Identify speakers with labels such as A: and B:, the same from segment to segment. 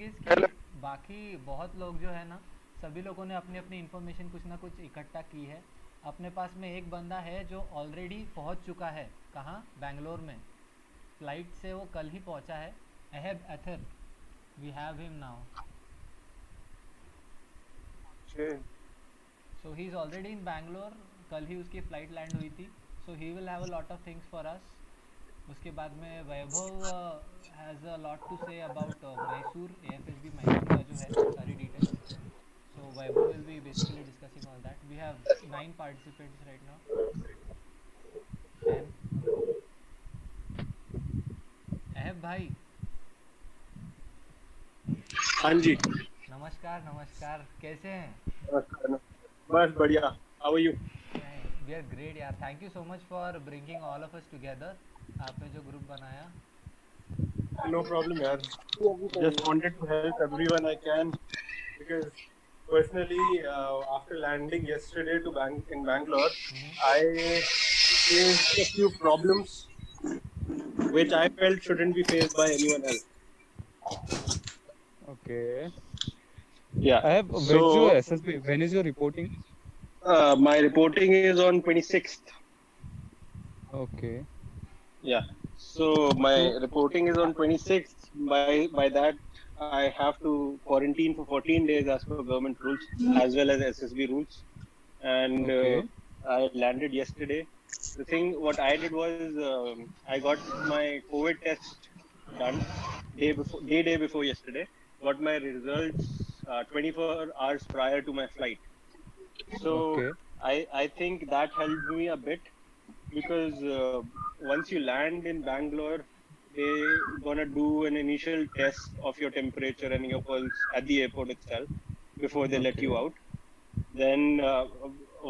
A: Is कि बाकी बहुत लोग जो है ना, सभी लोगों ने अपनी अपनी इन्फॉर्मेशन कुछ ना कुछ इकट्ठा की है। अपने पास में एक बंदा है जो ऑलरेडी पहुंच चुका है। कहाँ? बैंगलोर में। फ्लाइट से वो कल ही पहुंचा है। Ahab Athar, we have him now.
B: Okay.
A: So he is already in Bangalore. कल ही उसकी फ़्लाइट लैंड हुई थी। So he will have a lot of things for us. उसके बाद में Vaibhav has a lot to say about Mysore, AFSB Mysore का जो है सारी details. So Vaibhav will be basically discussing all that. We have 9 participants right now. And Ahab भाई,
B: हाँ जी।
A: नमस्कार नमस्कार, कैसे हैं?
B: नमस्कार। बस बढ़िया। How are you?
A: We are great यार, thank you so much for bringing all of us together. आपने जो ग्रुप बनाया।
B: नो प्रॉब्लम यार। Just wanted to help everyone I can because personally, after landing yesterday to Bangalore, I faced a few problems which I felt shouldn't be faced by anyone else.
C: Okay.
B: Yeah.
C: I have when's your
B: So
C: SSB? When is your reporting?
B: my reporting is on 26th.
C: Okay.
B: Yeah. So my
C: So
B: reporting is on 26th. By that, I have to quarantine for 14 days as per government rules, as well as SSB rules. And
C: okay.
B: I landed yesterday. The thing, what I did was, I got my COVID test done day before yesterday. Got my results 24 hours prior to my flight. So
C: Okay.
B: I think that helped me a bit because once you land in Bangalore, they gonna do an initial test of your temperature and your pulse at the airport itself before they let you
C: Okay.
B: out. Then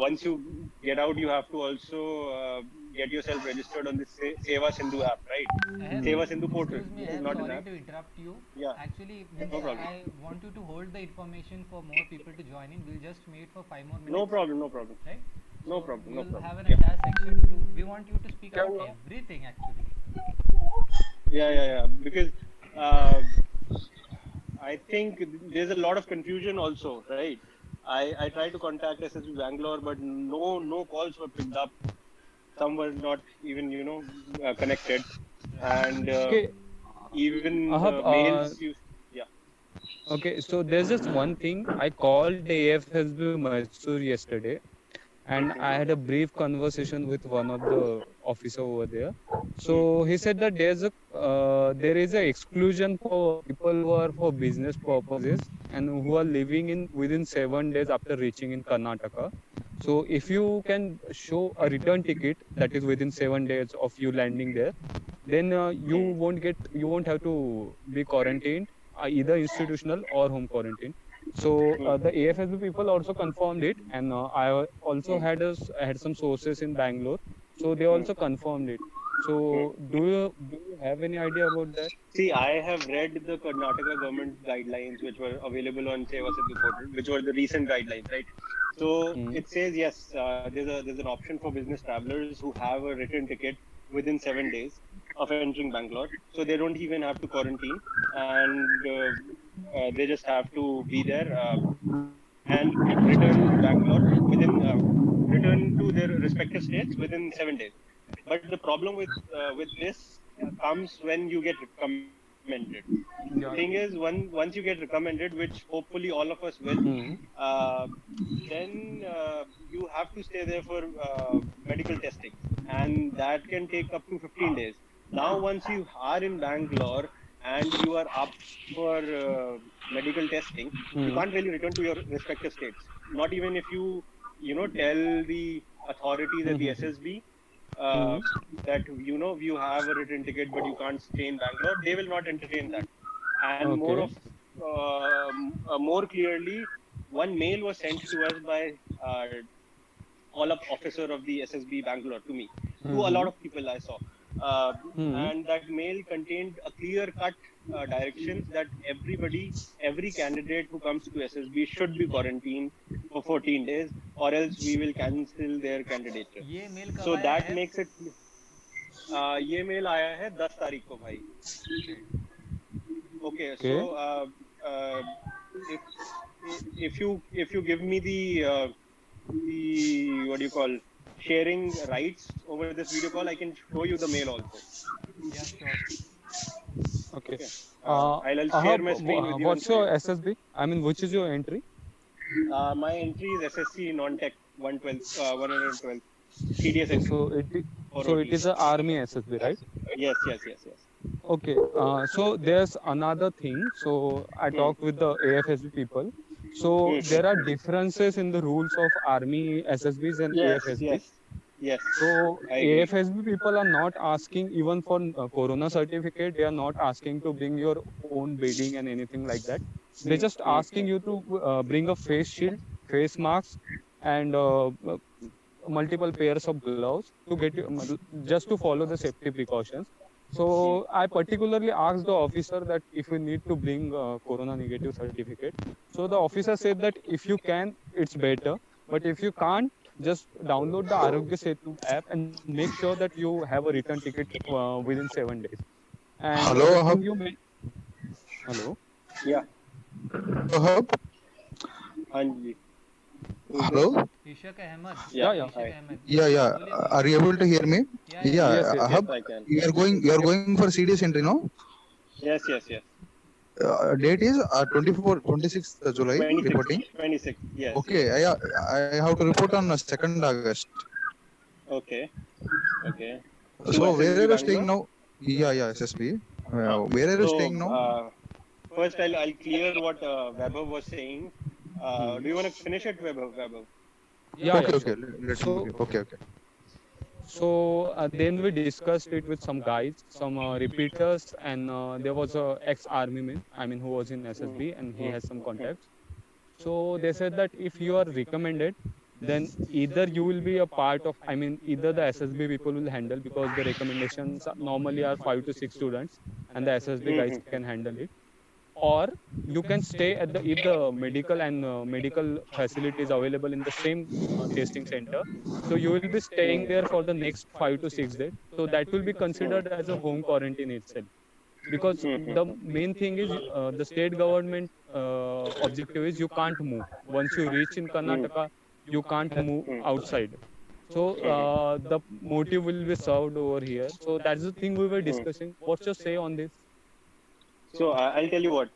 B: once you get out, you have to also get yourself registered on the Seva Sindhu app, right?
A: Ahab,
B: Seva Sindhu portal.
A: excuse me,
B: It is
A: Ahab,
B: not an
A: sorry
B: app.
A: to interrupt you.
B: Yeah,
A: Actually,
B: no
A: means
B: problem.
A: I want you to hold the information for more people to join in. We'll just meet for 5 more
B: No
A: minutes,
B: problem. No problem.
A: right?
B: No
A: So
B: problem. No
A: we'll
B: problem.
A: have an
B: Yeah.
A: entire section to. We want you to speak about everything actually.
B: Yeah. Because uh, I think there's a lot of confusion also, right? I tried to contact SSB Bangalore, but no calls were picked up. Some were not even connected,
A: Right.
B: and
C: Okay.
B: even
C: I have
B: the mails. Yeah.
C: okay. So there's just one thing. I called AFSB Mysore yesterday, and I
B: Okay.
C: had a brief conversation with one of the officer over there.
B: Hmm.
C: So he said that there is a exclusion for people who are for business purposes and who are living in within 7 days after reaching in Karnataka. So if you can show a return ticket that is within 7 days of you landing there, then
B: Hmm.
C: you won't have to be quarantined, either institutional or home quarantine. So
B: Hmm.
C: the AFSB people also confirmed it, and I also
B: Hmm.
C: had some sources in Bangalore, so they
B: Hmm.
C: also confirmed it.
B: Hmm.
C: So do you have any idea about that?
B: See, I have read the Karnataka government guidelines, which were available on Seva Sindhu portal, which were the recent guidelines, right? So
C: Mm.
B: it says yes, there's an option for business travelers who have a written ticket within 7 days of entering Bangalore, so they don't even have to quarantine, and they just have to be there and return to Bangalore return to their respective states within 7 days. But the problem with this comes when you get recommended. The thing is,
C: Yeah.
B: once you get recommended, which hopefully all of us will,
C: Mm.
B: uh, then you have to stay there for medical testing, and that can take up to 15 days. Now, once you are in Bangalore and you are up for medical testing, you
C: Mm.
B: can't really return to your respective states. Not even if you tell the authorities at the
C: Mm-hmm.
B: SSB
C: Mm.
B: uh, that you have a written ticket but you can't stay in Bangalore, they will not entertain that. And
C: Okay.
B: more clearly, one mail was sent to us by call-up officer of the SSB Bangalore to me, to a lot
C: Mm-hmm.
B: of people I saw. Uh,
C: Mm.
B: and that mail contained a clear-cut directions that every candidate who comes to SSB should be quarantined for 14 days, or else we will cancel their candidature.
A: ये mail कब
B: So
A: आया
B: that
A: है?
B: makes it. ये mail आया है 10 तारीख को भाई.
A: Great.
B: Okay,
C: Okay.
B: so if if you give me the what do you call sharing rights over this video call, I can show you the mail also.
A: Yeah, sure.
C: Okay.
B: Okay. I'll share my screen with you and
C: What's
B: show
C: your
B: you.
C: SSB? I mean, which is your entry?
B: My entry is SSC non-tech 112, 112, CDS
C: Okay,
B: entry
C: so it
B: 4OT.
C: is a army SSB, right?
B: Yes, yes, yes, yes.
C: Okay. So there's another thing. So I
B: Hmm.
C: talked with the AFSB people. So
B: Hmm.
C: there are differences in the rules of army SSBs and
B: Yes,
C: AFSBs.
B: yes, yes.
C: So
B: I agree.
C: AFSB people are not asking even for Corona certificate. They are not asking to bring your own bedding and anything like that. They're just
B: Hmm.
C: asking you to bring a face shield, face mask, and multiple pairs of gloves to get you, just to follow the safety precautions.
B: Hmm.
C: So I particularly asked the officer that if you need to bring Corona negative certificate. So the officer said that if you can, it's better. But if you can't, just download the Arogya Setu app and make sure that you have a return ticket within 7 days. And
D: Hello,
C: the thing
D: Ahab.
C: you made, hello,
B: Yeah.
D: Hello, Ahab.
B: Anji. Who's this?
D: Hello.
A: Ishak Ahmed.
B: Yeah.
C: yeah,
A: Ishak
B: Hi.
A: Ahmed.
D: Yeah, yeah.
A: बोलिए बोलिए.
D: Are you able to hear me?
A: Yeah, yeah,
D: Yeah,
A: yeah.
C: yes, yes,
B: Yes,
D: Ahab.
B: I can.
D: You are going for CDS entry, no?
B: Yes, yes, yes.
D: Date is 26th July
B: 26,
D: reporting.
B: 26. Yes, yes.
D: Okay, I have to report on 2nd August.
B: Okay, okay. To
D: So where
B: SSB
D: are you staying
B: Bangalore?
D: now? Yeah, SSB.
B: Huh.
D: Where are you
B: So,
D: staying now?
B: first I'll clear what Vaibhav was saying. Do
C: hmm.
B: you want to finish it, Vaibhav? Vaibhav?
A: Yeah,
C: Yeah,
D: Okay,
A: yeah.
C: yeah,
D: okay.
C: sure.
D: Let me.
C: So
D: Okay, okay.
C: then we discussed it with some guys, some repeaters, and there was a ex-army man, I mean, who was in
B: Hmm.
C: SSB, and he
B: Hmm.
C: has some
B: Hmm.
C: contacts. So they said that if you are recommended, then either you will be a part of, I mean, either the SSB people will handle because the recommendations normally are 5 to 6 students, and the SSB
B: Hmm.
C: guys
B: Hmm.
C: can handle it. Or you can stay at the if the medical and medical facilities available in the same testing center, so you will be staying there for the next 5 to 6 days, so that will be considered as a home quarantine itself, because
B: Hmm. Hmm.
C: the main thing is the state government objective is you can't move once you reach in
B: Hmm.
C: Karnataka, you can't move
B: Hmm.
C: outside. So
B: Hmm.
C: the motive will be served over here, so that's the thing we were
B: Hmm.
C: discussing. What's your say on this?
B: So I'll tell you what.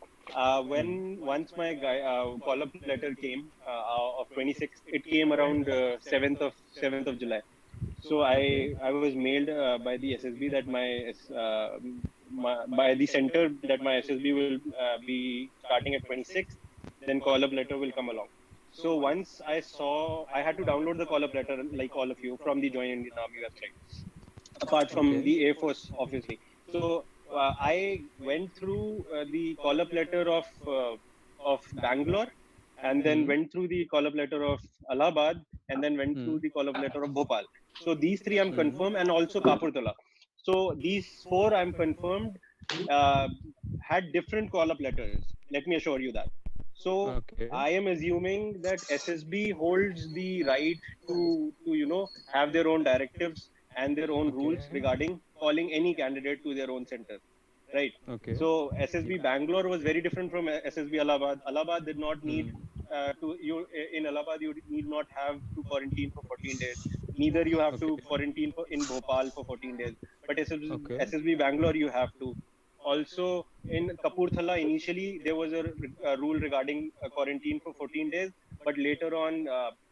C: Hmm.
B: When once my call-up letter came of 26th, it came around 7th of July. So
C: Okay.
B: I was mailed by the SSB that by the center that my SSB will be starting at 26th. Then call-up letter will come along. So once I saw, I had to download the call-up letter like all of you from the Join Indian Army website, apart from
C: Okay.
B: the Air Force, obviously. So I went through the call-up letter of Bangalore, and then
C: Hmm.
B: went through the call-up letter of Allahabad, and then went through
C: Hmm.
B: the call-up letter of Bhopal. So these three I'm
C: Hmm.
B: confirmed, and also Kapurthala. So these four I'm confirmed uh, had different call-up letters. Let me assure you that. So
C: Okay.
B: I am assuming that SSB holds the right to have their own directives and their own rules
C: Okay.
B: regarding calling any candidate to their own center, right?
C: Okay.
B: So SSB Bangalore was very different from SSB Allahabad. Allahabad did not need
C: Hmm.
B: to you in Allahabad you need not have to quarantine for 14 days. Neither you have to
C: Okay.
B: quarantine in Bhopal for 14 days. But
C: Okay.
B: SSB Bangalore you have to. Also in Kapurthala initially there was a rule regarding quarantine for 14 days, but later on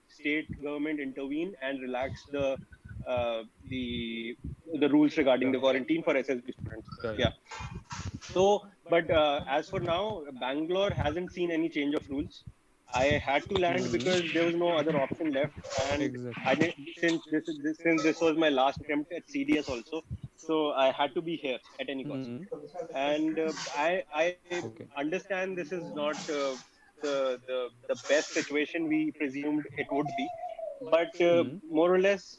B: state government intervened and relaxed uh, the the rules regarding
C: Yeah.
B: the quarantine for SSB students.
C: Yeah. Yeah.
B: Yeah. So, but as for now, Bangalore hasn't seen any change of rules. I had to land
C: Hmm.
B: because there was no other option left, and
C: Exactly.
B: I did, since this was my last attempt at CDS also, so I had to be here at any cost.
C: Hmm.
B: And I
C: Okay.
B: understand this is not the best situation we presumed it would be, but
C: Hmm.
B: more or less,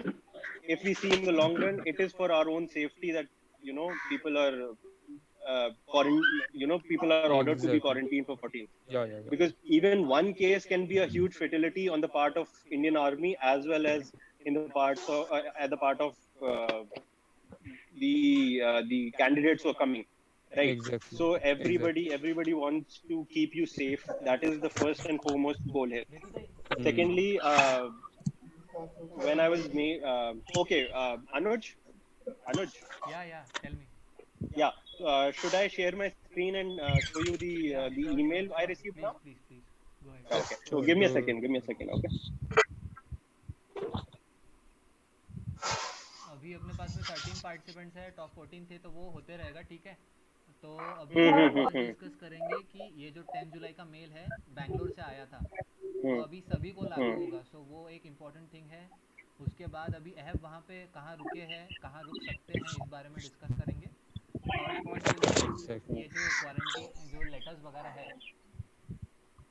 B: if we see in the long run, it is for our own safety that people are people are ordered to be
C: Exactly.
B: quarantined for 14,
C: Yeah. Yeah. Yeah.
B: because even one case can be a huge fatality on the part of Indian Army as well as in the parts of at the part of the candidates who are coming, right?
C: Exactly.
B: So
C: Exactly.
B: everybody wants to keep you safe. That is the first and foremost goal here.
A: Ritu bhai,
C: Hmm.
B: Secondly, when I was okay, Anuj,
A: yeah, tell me.
B: yeah. Should I share my screen and show you
A: Yeah,
B: the
A: sure,
B: email I
A: sure.
B: received
A: Please,
B: now?
A: please, please. Go ahead.
C: Yes,
B: Okay. So
C: sure. Do it.
B: give me a second. Okay.
A: अभी अपने पास में 13 participants है, top 14 थे तो वो होते रहेगा, ठीक है। तो अभी हम बस
B: हम्म
A: डिस्कस करेंगे कि ये जो 10 जुलाई का मेल है बैंगलोर से आया था, तो
B: हम्म
A: अभी सभी को लागू
B: हम्म
A: होगा, सो वो एक इम्पॉर्टेंट थिंग है। उसके बाद अभी अहब वहाँ पे कहाँ रुके हैं, कहाँ रुक सकते हैं, इस बारे में डिस्कस करेंगे। Third point will be
C: Exactly.
A: ये जो क्वारंटीन जो लेटर्स वगैरह है,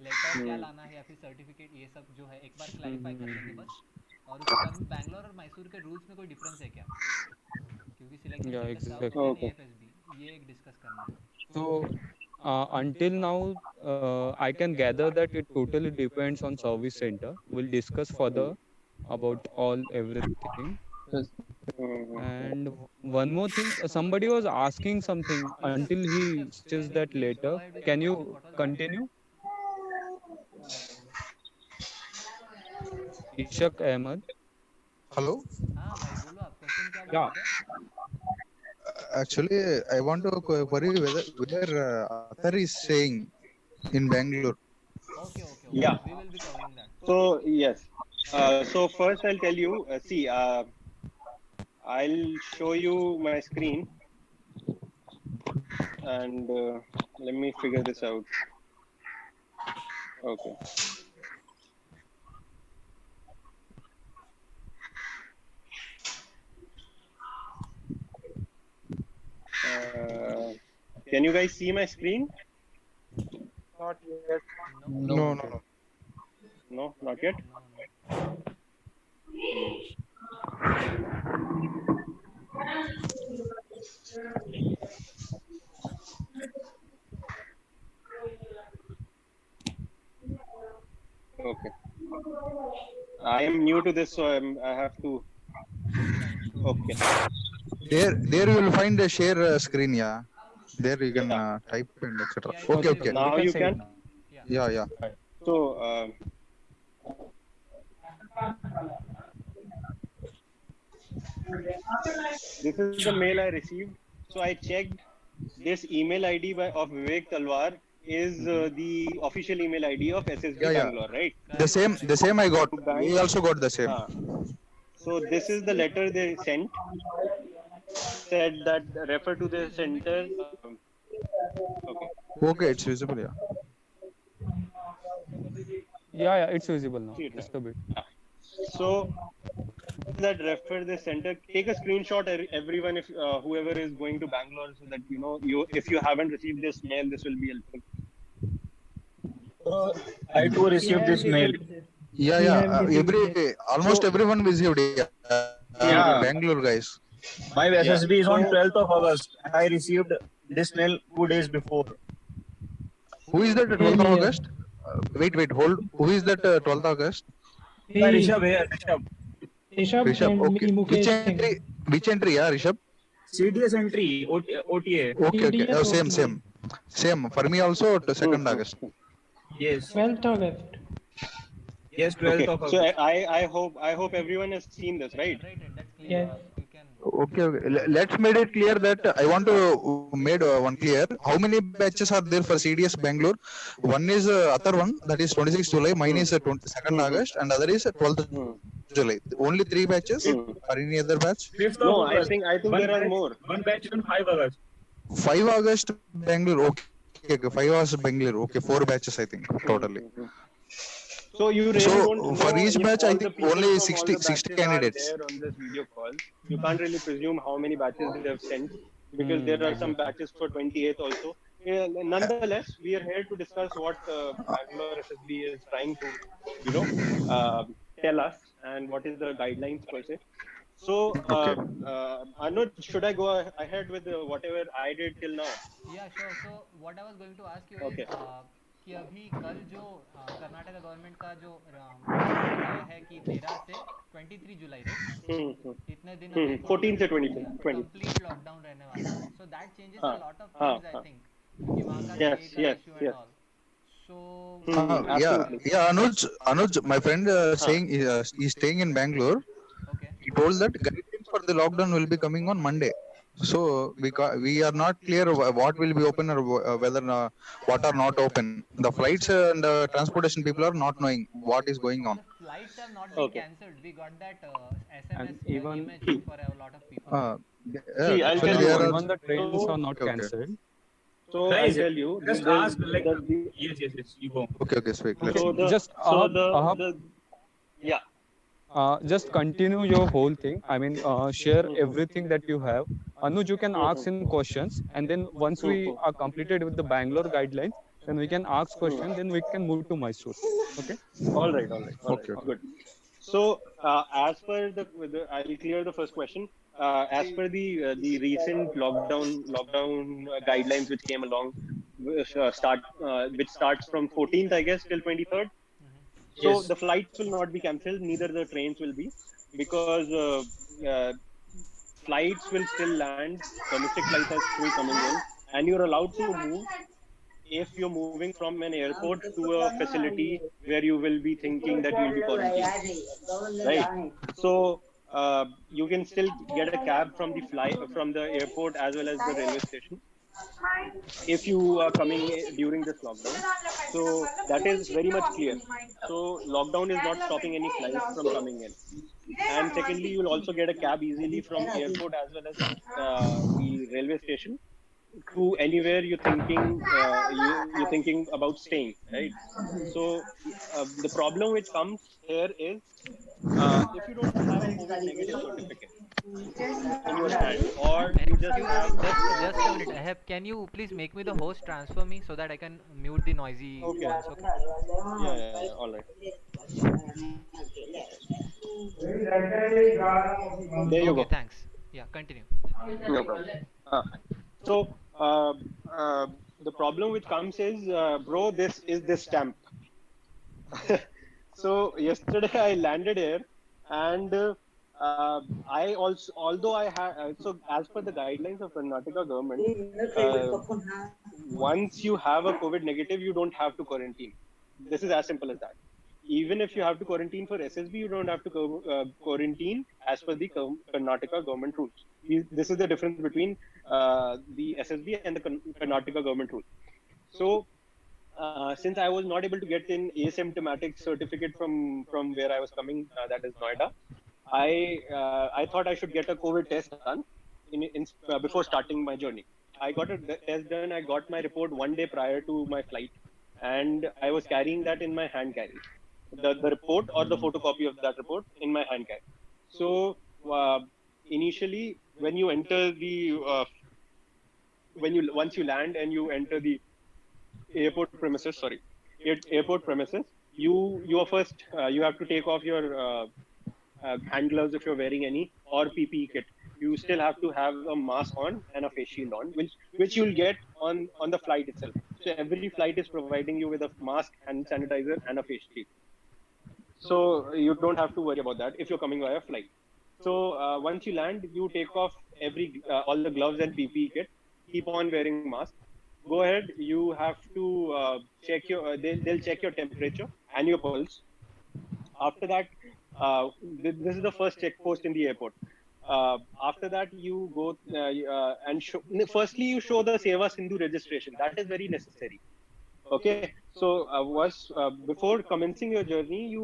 A: लेटर क्या
B: हम्म
A: लाना है या फिर सर्टिफिकेट, ये सब जो है एक बार क्लैरिफाई कर लेंगे
C: Hmm.
A: बस। और उसके बाद में बैंगलोर और मैसूर के रूल्स में कोई डिफरेंस है क्या, क्योंकि selection
C: Yeah,
A: status south
C: exactly.
A: And
B: Okay.
A: AFSB, ये एक डिस्कस करना है।
C: So, until now, I can gather that it totally depends on service center. We'll discuss further about all everything.
B: Yes. Hmm
C: And one more thing, somebody was asking something until he
A: Ishak,
C: says
A: can you
C: that
A: please go
C: later.
A: ahead with your
C: Can
A: question?
C: you
A: What was that?
C: continue? Ishak Ahmed.
D: Hello.
A: हाँ भाई बोलो, आप question क्या बोल
C: Yeah.
A: रहे थे?
D: Actually, I want to query whether Athar is staying in Bangalore.
A: Okay okay okay,
B: Yeah.
A: We will be covering that.
B: So yes. So first I'll tell you. See, I'll show you my screen and let me figure this out. Okay. Uh, can you guys see my screen?
E: Not yet.
A: No
D: No,
C: No.
D: no, no.
B: No, not yet.
A: No no.
B: Hmm. Okay. I am new to this, so I have to.
A: It's fine, show it.
B: Okay.
D: There you will find a share screen. Yeah. There you can
B: Yeah.
D: type and etc.
A: या
D: Okay,
A: it's
D: okay.
C: Okay, we
B: Now
C: can
B: you
C: say it
B: can.
C: now.
A: या
D: Yeah, yeah.
C: Right.
B: So this is the mail I received. So I checked this email ID of Vivek Talwar is
C: Mhm.
B: the official email ID of SSB
D: Yeah, yeah.
B: Bangalore, right?
D: The
A: correct
D: same, the
A: correct.
D: same I got.
B: Bank.
D: We also got the same.
B: So this is the letter they sent. Said that refer to
A: will
B: the
A: you zoom it
B: center.
A: Please?
B: Okay.
D: Okay, it's visible. Yeah.
C: Yeah, yeah, it's visible now.
B: See it, right?
C: Just a bit.
B: Yeah. So that refer the center. Take a screenshot, everyone, if whoever is going to Bangalore, so that you know you if you haven't received this mail, this will be helpful.
E: I too received this mail.
D: Yeah, yeah. Almost
B: So
D: everyone received.
B: hmm.
E: Yeah,
D: Bangalore guys.
E: my
B: Yeah.
E: SSB is on
B: So
E: 12th of August, and I received this mail 2 days before.
D: Who is that 12th of August? Wait, hold. Who is that 12th August?
E: My
F: Me,
E: Rishabh here, Rishabh.
F: Rishabh
D: Rishabh.
F: and
D: Okay.
F: me,
D: Which
F: Mukesh
D: entry?
F: Singh.
D: Which entry? Yeah, Rishabh.
E: CDS entry, OTA.
D: Okay, okay.
F: TDS
D: Oh, same,
F: OTA.
D: same. Same. For me also, to
B: hmm,
D: 2nd August.
E: Yes,
F: 12th August.
E: yes, 12th
B: okay.
E: of
B: So
E: August.
B: I hope everyone has seen this, right?
A: Generated, that's clear,
F: Yes.
A: You can.
D: Okay, okay. Let's make it clear that I want to made one clear. How many batches are there for CDS Bangalore? One is other one that is 26th July. Mine is 22nd
B: Hmm,
D: August, and other is 12th
B: hmm,
D: July. Only 3 batches.
E: Fifth,
B: hmm.
D: Or any other batch?
E: 5th of
B: No,
E: August.
B: I think
E: One
B: there are
E: batch,
B: more.
E: one batch on 5 August.
D: 5 August Bangalore. Okay, okay. 5 August Bangalore. Okay, 4 batches I think
B: Hmm,
D: totally.
B: hmm, hmm. So you
D: So
B: really don't
D: for
B: know
D: each
B: if
D: batch, I
B: all
D: think
B: the people
D: only
B: from all the
D: 60
B: batches are
D: candidates.
B: there on this video call. You can't really presume how many batches they have sent because there are some
C: Exactly.
B: batches for 28th also. Yeah, nonetheless, we are here to discuss what Bangalore SSB is trying to, you know, tell us and what is the guidelines per se. So,
D: Okay.
B: Anuj, should I go ahead with whatever I did till now?
A: या sure. So what I was going to ask you is
B: Okay.
A: कि अभी कल जो Karnataka government का जो notice आया है कि 13 से 23 जुलाई, राइट, इतने दिन अभी
B: 14 से 20 20
A: कंप्लीट लॉकडाउन रहने वाला है. सो दैट चेंजेस अ
B: हाँ
A: लॉट ऑफ
B: हाँ
A: थिंग्स आई
B: हाँ
A: थिंक, क्योंकि वहाँ का
B: yes
A: state
B: yes
A: issue and
B: yes
A: all. So
D: Yeah,
B: absolutely
D: yeah, Anuj, my friend
B: हाँ
D: saying he's staying in Bangalore.
A: Okay.
D: He told that guidelines for the lockdown will be coming on Monday. So we are not clear what will be open or whether what are not open. The flights and transportation people are not knowing what is going on.
A: The flights have not been
B: okay
A: cancelled. We got that
C: And
A: SMS
C: even
A: image for a lot of people.
D: Uh,
B: see I'll tell
D: actually,
B: you
D: there
B: what
D: are
C: even the trains
B: so
C: are not
D: okay, okay,
C: cancelled.
B: I'll
E: Guys,
B: tell you
E: just
B: there's
E: ask like
B: the
E: yes, you go.
D: okay, speak.
C: Okay,
D: Let's
B: so
D: see.
B: the
C: just
B: so
C: Ahab,
B: the yeah
C: just continue your whole thing. I mean, share
B: Mhm,
C: everything that you have. Anuj, you can ask
B: mhm,
C: in questions, and then once we
B: mhm,
C: are completed with the Bangalore guidelines, then we can ask question.
B: mhm.
C: Then we can move to Mysore. Okay.
B: All right,
D: Okay, okay.
B: good. So, as per I'll clear the first question. As per the recent lockdown guidelines which came along, which starts from 14th, I guess, till 23rd. So
E: Yes.
B: the flights will not be cancelled. Neither the trains will be, because flights will still land. Domestic flights are still coming in, and you're allowed to move if you're moving from an airport to a facility where you will be thinking that you'll be quarantined, right? So you can still get a cab from the from the airport as well as the railway station if you are coming during this lockdown. So that is very much clear. So lockdown is not stopping any flights from coming in. And secondly, you'll also get a cab easily from airport as well as the railway station to anywhere you're thinking about staying, right? So the problem which comes here is if you don't have a COVID negative certificate in your hand, or you just
A: Excuse me,
B: have
A: just a minute. Ahab, can you please make me the host, transfer me so that I can mute the noisy
B: okay,
A: ones? Okay.
B: yeah, all right, there you
A: Okay.
B: go,
A: Thanks. Yeah. Continue.
B: no problem. So uh, the problem which comes is, bro, this is this stamp. So yesterday I landed here, and I also, although I had, so as per the guidelines of Karnataka government, uh, once you have a COVID negative, you don't have to quarantine. This is as simple as that. Even if you have to quarantine for SSB, you don't have to quarantine as per the Karnataka government rules. This is the difference between the SSB and the Karnataka government rules. So since I was not able to get in asymptomatic certificate from where I was coming, that is Noida, I thought I should get a COVID test done before starting my journey. I got a test done. I got my report one day prior to my flight, and I was carrying that in my hand carry, the report or the photocopy of that report in my hand carry. So initially, when you enter the when you once you land and you enter the airport premises, sorry, airport premises, you are first, you have to take off your hand gloves if you're wearing any, or PPE kit. You still have to have a mask on and a face shield on, which you'll get on the flight itself. So every flight is providing you with a mask, hand sanitizer, and a face shield. So you don't have to worry about that if you're coming via flight. So once you land, you take off all the gloves and PPE kit. Keep on wearing mask. Go ahead. You have to check they'll check your temperature and your pulse. After that, this is the first check post in the airport. After that, you go and firstly you show the Seva Sindhu registration. That is very necessary. Okay, so before commencing your journey,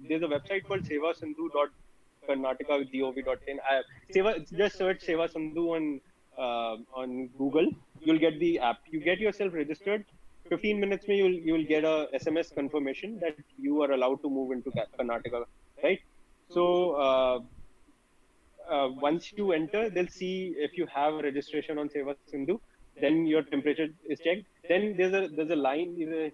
B: there's a website called sevasindhu.karnataka.gov.in. Just search Seva Sindhu on Google. You'll get the app. You get yourself registered. 15 minutes में you'll get a SMS confirmation that you are allowed to move into Karnataka, right? So once you enter, they'll see if you have a registration on Seva Sindhu. Then your temperature is checked. Then there's a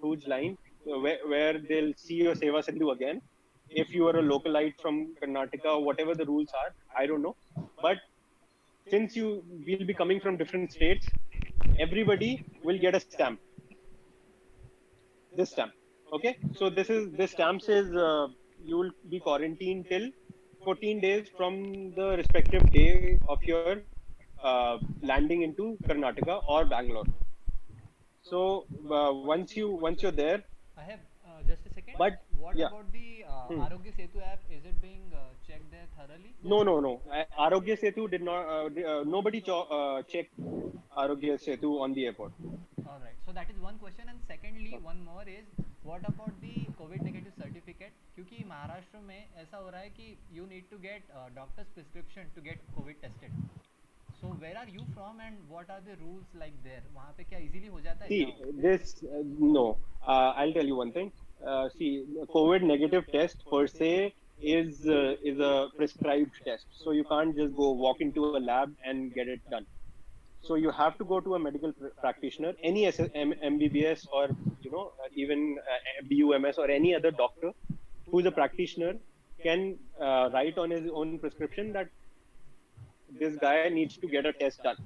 B: huge line where they'll see your Seva Sindhu again. If you are a localite from Karnataka, whatever the rules are, I don't know. But since you will be coming from different states, everybody will get a stamp. this stamp. Okay, so this stamp says you will be quarantined till 14 days from the respective day of your landing into Karnataka or Bangalore. So once you're there,
A: I have just a second.
B: but
A: What
B: yeah.
A: about the
B: Hmm.
A: Arogya Setu app? Is it being checked there thoroughly?
B: No. Arogya Setu did not. Nobody checked Arogya Setu on the airport.
A: All right. So that is one question. And secondly, one more is what about the COVID negative certificate? क्योंकि महाराष्ट्र में ऐसा हो रहा है कि you need to get doctor's prescription to get COVID tested. So where are you from and what are the rules like there? वहाँ पे क्या easily हो जाता है
B: See,
A: क्या?
B: this no. I'll tell you one thing. See, COVID negative test per se is a prescribed test, so you can't just go walk into a lab and get it done. So you have to go to a medical practitioner, any MBBS or even BUMS or any other doctor who's a practitioner can write on his own prescription that this guy needs to get a test done.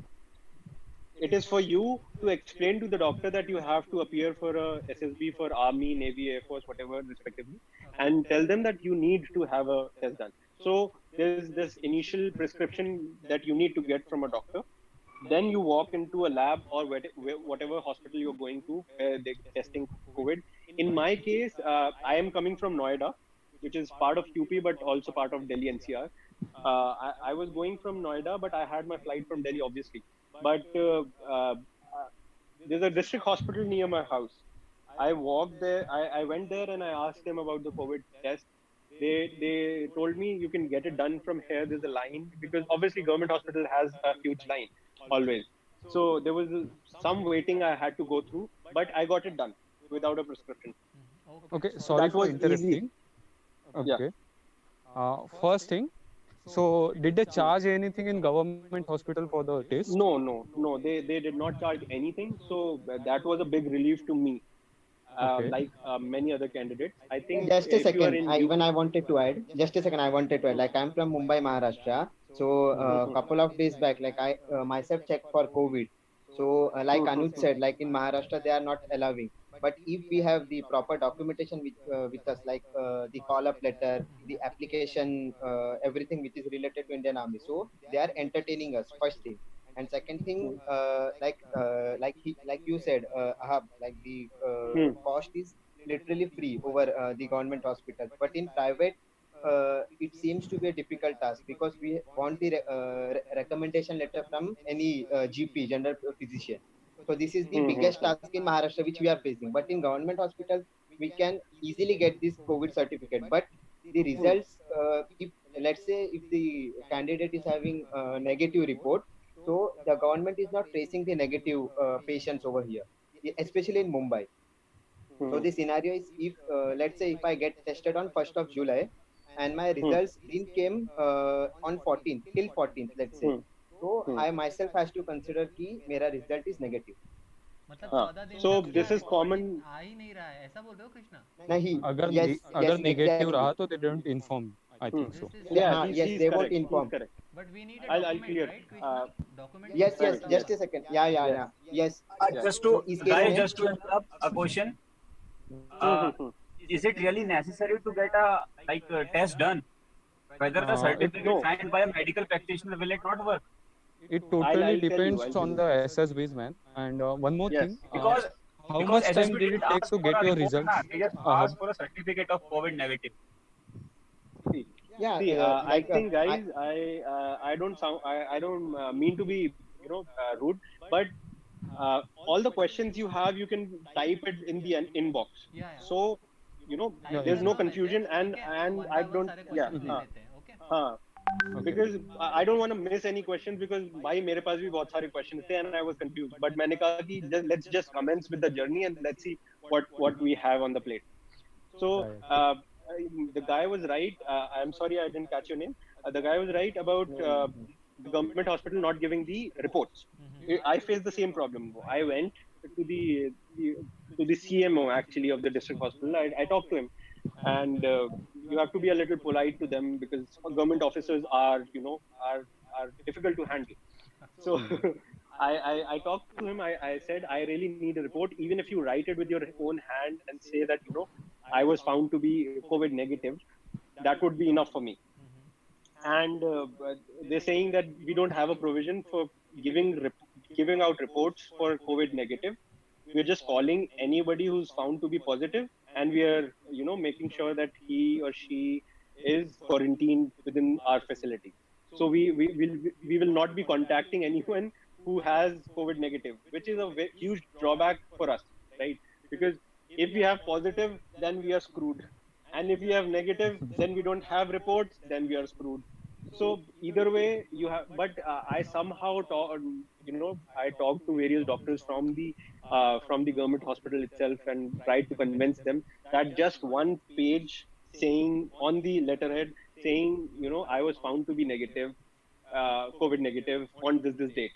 B: It is for you to explain to the doctor that you have to appear for a SSB for Army, Navy, Air Force, whatever, respectively, and tell them that you need to have a test done. So there's this initial prescription that you need to get from a doctor. Then you walk into a lab or whatever hospital you're going to where they're testing COVID. In my case, I am coming from Noida, which is part of UP but also part of Delhi NCR. I was going from Noida, but I had my flight from Delhi, obviously. But there's a district hospital near my house. I walked there. I went there and I asked them about the COVID test. They told me you can get it done from here. There's a line because obviously government hospital has a huge line always. So there was some waiting I had to go through, but I got it done without a prescription.
C: Okay,
A: So
C: sorry
B: That
C: for
B: was easy.
C: interrupting.
B: Yeah.
C: Okay. First thing, so did they charge anything in government hospital for the test?
B: No. They did not charge anything. So that was a big relief to me.
C: Okay.
B: Like many other candidates, I think
F: Just a
B: if you are
F: second.
B: in
F: I
B: UP,
F: even I wanted to add. Just a second. I wanted to add. Like I'm from Mumbai, Maharashtra. So a couple of days back, like I myself checked for COVID. So like Anuj said, like in Maharashtra they are not allowing. But if we have the proper documentation with us, like the call up letter, the application, everything which is related to Indian Army, so they are entertaining us. First thing. And second thing, like you said, Ahab, like the cost is literally free over the government hospitals. But in private, it seems to be a difficult task because we want the recommendation letter from any GP, general physician. So this is the biggest task in Maharashtra which we are facing. But in government hospitals, we can easily get this COVID certificate. But the results, if let's say if the candidate is having a negative report, so the government is not tracing the negative patients over here, especially in Mumbai. So the scenario is if let's say if I get tested on 1st of July and my results didn't came on 14th till 14th, let's say. So I myself has to consider कि मेरा result is negative.
A: मतलब
B: हाँ,
A: 14 दिन
B: so
A: तक
B: this
A: क्या
B: is
A: record
B: common.
A: आ ही नहीं रहा है, ऐसा बोल रहे हो कृष्णा?
F: नहीं.
C: अगर
F: Yes,
C: अगर
F: yes,
C: negative
F: exactly.
C: रहा तो they don't inform. I think so.
A: This is
B: Yeah,
F: हाँ, yes,
B: he's
F: they won't
B: correct. He's
F: inform.
B: correct.
A: but we need a
B: I'll
A: document,
B: clear.
A: right, Krishna? Document
F: Yes,
A: के
F: yes,
A: साथ
F: just
A: होगा.
F: a second. Yeah.
B: Yes.
F: Yes.
B: Yeah.
E: Just
F: So
E: to
F: इस case
E: guys,
F: में
E: just to interrupt a question. Uh, is it really necessary to get a test done? Whether the
C: It
E: certificate
B: No.
E: signed by a medical practitioner will it not work?
C: it totally
B: I'll tell you.
C: depends
B: I'll tell
C: on
B: you.
C: the SSBs, man. And one more
B: Yes.
C: thing,
E: Because
C: how much time
E: SSB
C: did it
E: didn't
C: take
E: ask
C: to
E: for
C: get
E: a
C: your
E: report,
C: results?
E: na. They just asked for a certificate of COVID negative.
B: See,
F: yeah,
B: I think, guys, I don't sound, I don't mean to be, rude, but all the questions you have, you can type it in the inbox.
A: Yeah.
B: So,
A: Time
B: there's
A: भी
B: no
A: allow रहते
B: confusion,
A: हैं,
B: and
A: ठीक है?
B: and
A: One
B: I
A: by one
B: don't,
A: सारे
B: yeah,
A: questions ले लेते हैं, okay?
B: हाँ,
C: Okay.
B: because I don't want to miss any questions because भाई मेरे पास भी बहुत सारे questions थे and I was confused. But मैंने कहा कि let's just commence with the journey and let's see what we have on the plate. So
C: Right.
B: the guy was right. I'm sorry I didn't catch your name. The guy was right about the government hospital not giving the reports. I faced the same problem. I went to the CMO actually of the district hospital. I talked to him, and you have to be a little polite to them because government officers are are difficult to handle. So I talked to him. I said, I really need a report, even if you write it with your own hand and say that, I was found to be COVID negative, that would be enough for me. And but they're saying that we don't have a provision for giving out reports for COVID negative. We're just calling anybody who's found to be positive, and we are, making sure that he or she is quarantined within our facility. So we will not be contacting anyone who has COVID negative, which is a huge drawback for us, right? Because if we have positive, then we are screwed, and if we have negative, then we don't have reports, then we are screwed. So either way, you have. But I somehow I talked to various doctors from the government hospital itself and tried to convince them that just one page saying on the letterhead saying, I was found to be negative, COVID negative on this date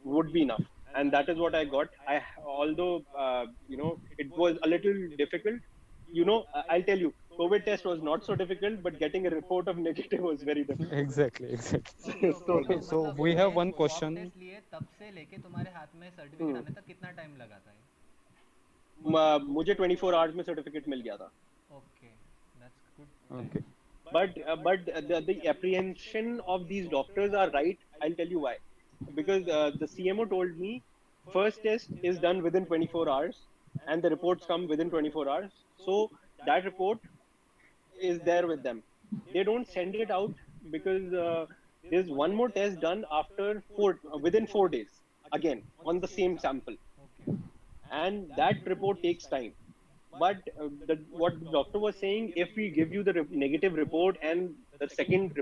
B: would be enough. And that is what I got. Although it was a little difficult. I'll tell you, COVID test was not so difficult, but getting a report of negative was very difficult.
C: Exactly.
A: Okay okay
C: Okay,
A: तो
C: so
A: मतलब
C: we have
A: तुमने
C: one
A: swab
C: question.
A: Test लिए तब से लेके तुम्हारे हाथ में सर्टिफिकेट आने तक कितना टाइम लगा था ये?
B: मुझे 24 आवर्स में सर्टिफिकेट मिल गया था.
A: Okay that's good.
C: Okay.
B: But the apprehension of these doctors are right. I'll tell you why. Because the CMO told me first test is done within 24 hours, and the reports come within 24 hours. So that report is there with them. They don't send it out because there's one more test done after within 4 days again on the same sample,
A: okay
B: and that report takes time. But what the doctor was saying, if we give you the negative report and the second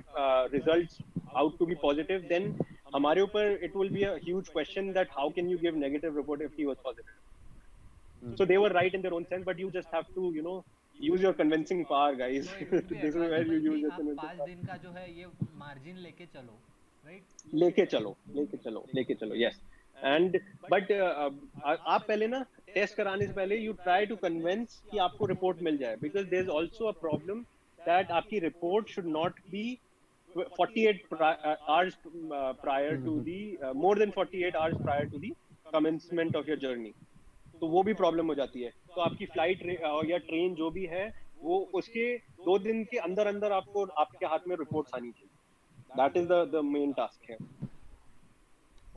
B: results out to be positive, then हमारे ऊपर it will be a huge question that how can you give negative report if he was positive. So they were right in their own sense, but you just have to, use your convincing power, guys.
A: So it would be
B: This is where you
A: advisable
B: use
A: कि
B: your
A: आप
B: convincing
A: 5
B: power.
A: दिन का जो है ये margin लेके चलो, right?
B: लेके चलो, yes. And but आप पहले ना टेस्ट कराने से पहले you try to convince कि आपको रिपोर्ट मिल जाए, because there's also a problem that आपकी report should not be 48 hours prior to the more than 48 hours prior to the commencement of your journey. तो वो भी प्रॉब्लम हो जाती है. तो आपकी फ्लाइट या ट्रेन जो भी है, वो उसके 2 दिन के अंदर अंदर आपको आपके हाथ में रिपोर्ट्स आनी चाहिए. That is the main task है.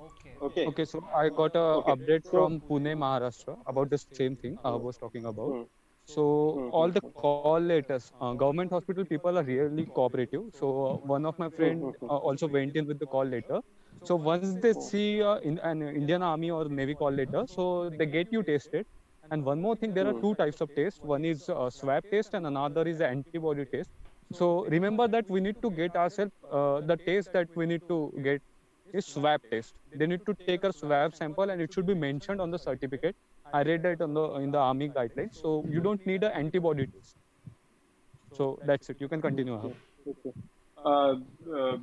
A: Okay
B: Okay.
C: Okay, so I got a
B: Okay.
C: update
B: So,
C: from Pune, Maharashtra about the same thing I was talking about.
B: hmm,
C: So all the call letters, government hospital people are really cooperative. So one of my friend also went in with the call letter. So once they see in an Indian Army or Navy call letter, so they get you tested. And one more thing, there are two types of tests. One is swab test and another is the antibody test. So remember that we need to get ourselves the test that we need to get is swab test. They need to take a swab sample and it should be mentioned on the certificate. I read that on the in the army guidelines. So you don't need an antibody test. So that's it. You can continue. Ahab.
B: okay. Uh, uh,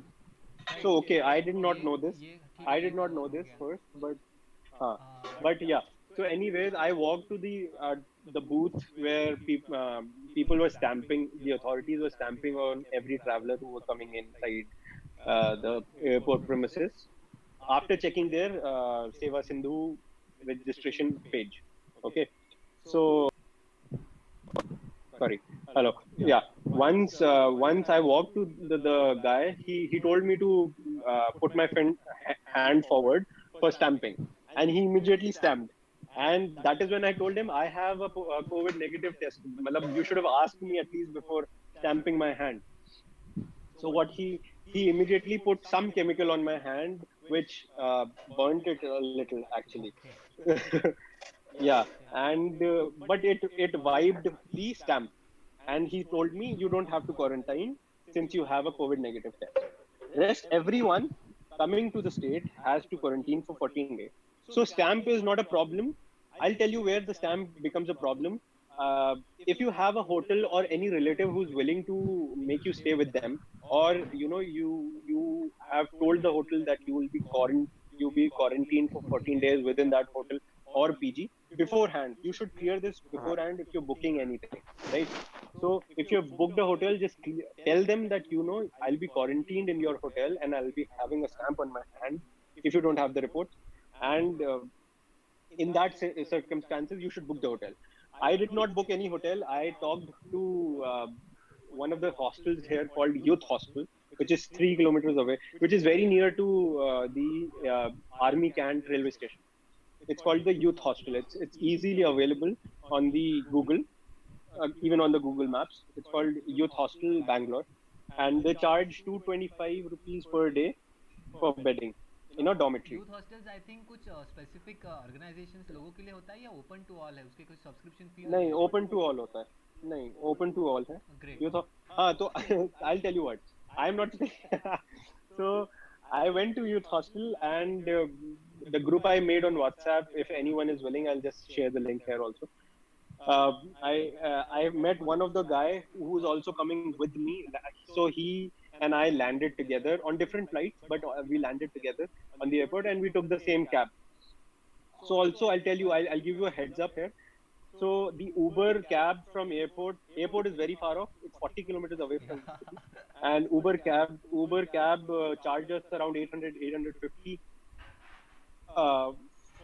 B: so okay, I did not know this.
A: ये ठीक
B: I
A: है,
B: did
A: ये
B: not
A: तो
B: know
A: हो
B: this
A: गया.
B: first, but yeah. So anyways, I walked to the booth where people were stamping. The authorities were stamping on every traveler who were coming inside the airport premises. After checking their Seva Sindhu registration page. Okay. So sorry. Hello. Yeah. Once I walked to the guy, he told me to put my hand forward for stamping, and he immediately stamped. And that is when I told him I have a COVID negative test. Matlab, you should have asked me at least before stamping my hand. So what he immediately put some chemical on my hand, which burnt it a little actually. Yeah, and but it wiped the stamp, and he told me you don't have to quarantine since you have a COVID negative test. Rest everyone coming to the state has to quarantine for 14 days. So stamp is not a problem. I'll tell you where the stamp becomes a problem. If you have a hotel or any relative who's willing to make you stay with them, or you have told the hotel that you'll be quarantined for 14 days within that hotel or PG beforehand. You should clear this beforehand if you're booking anything, right? So if you've booked a hotel, just tell them that I'll be quarantined in your hotel and I'll be having a stamp on my hand if you don't have the report. and in that circumstances, you should book the hotel. I did not book any hotel. I talked to one of the hostels here called Youth Hostel, which is 3 kilometers away, which is very near to the Army Cant railway station. It's called the Youth Hostel. It's easily available on the Google, even on the Google Maps. It's called Youth Hostel Bangalore, and they charge 225 rupees per day for bedding in a dormitory.
A: Youth hostels I think कुछ specific organisations लोगों के लिए होता है या open to all है, उसके कुछ सब्सक्रिप्शन फी होती
B: नहीं,
A: है?
B: ओपन टू ऑल होता है. नहीं, ओपन टू ऑल है.
A: ग्रेट.
B: ये तो हाँ, तो I'll tell you what. I'm not so I went to youth hostel, and the group I made on WhatsApp, if anyone is willing, I'll just share the link here also. I met one of the guy who's also coming with me. So he and I landed together on different flights, but we landed together on the airport, and we took the same cab. So also I'll tell you, I'll give you a heads up here. So the Uber cab from airport is very far off. It's 40 kilometers away from the city. And Uber cab charges around 800, 850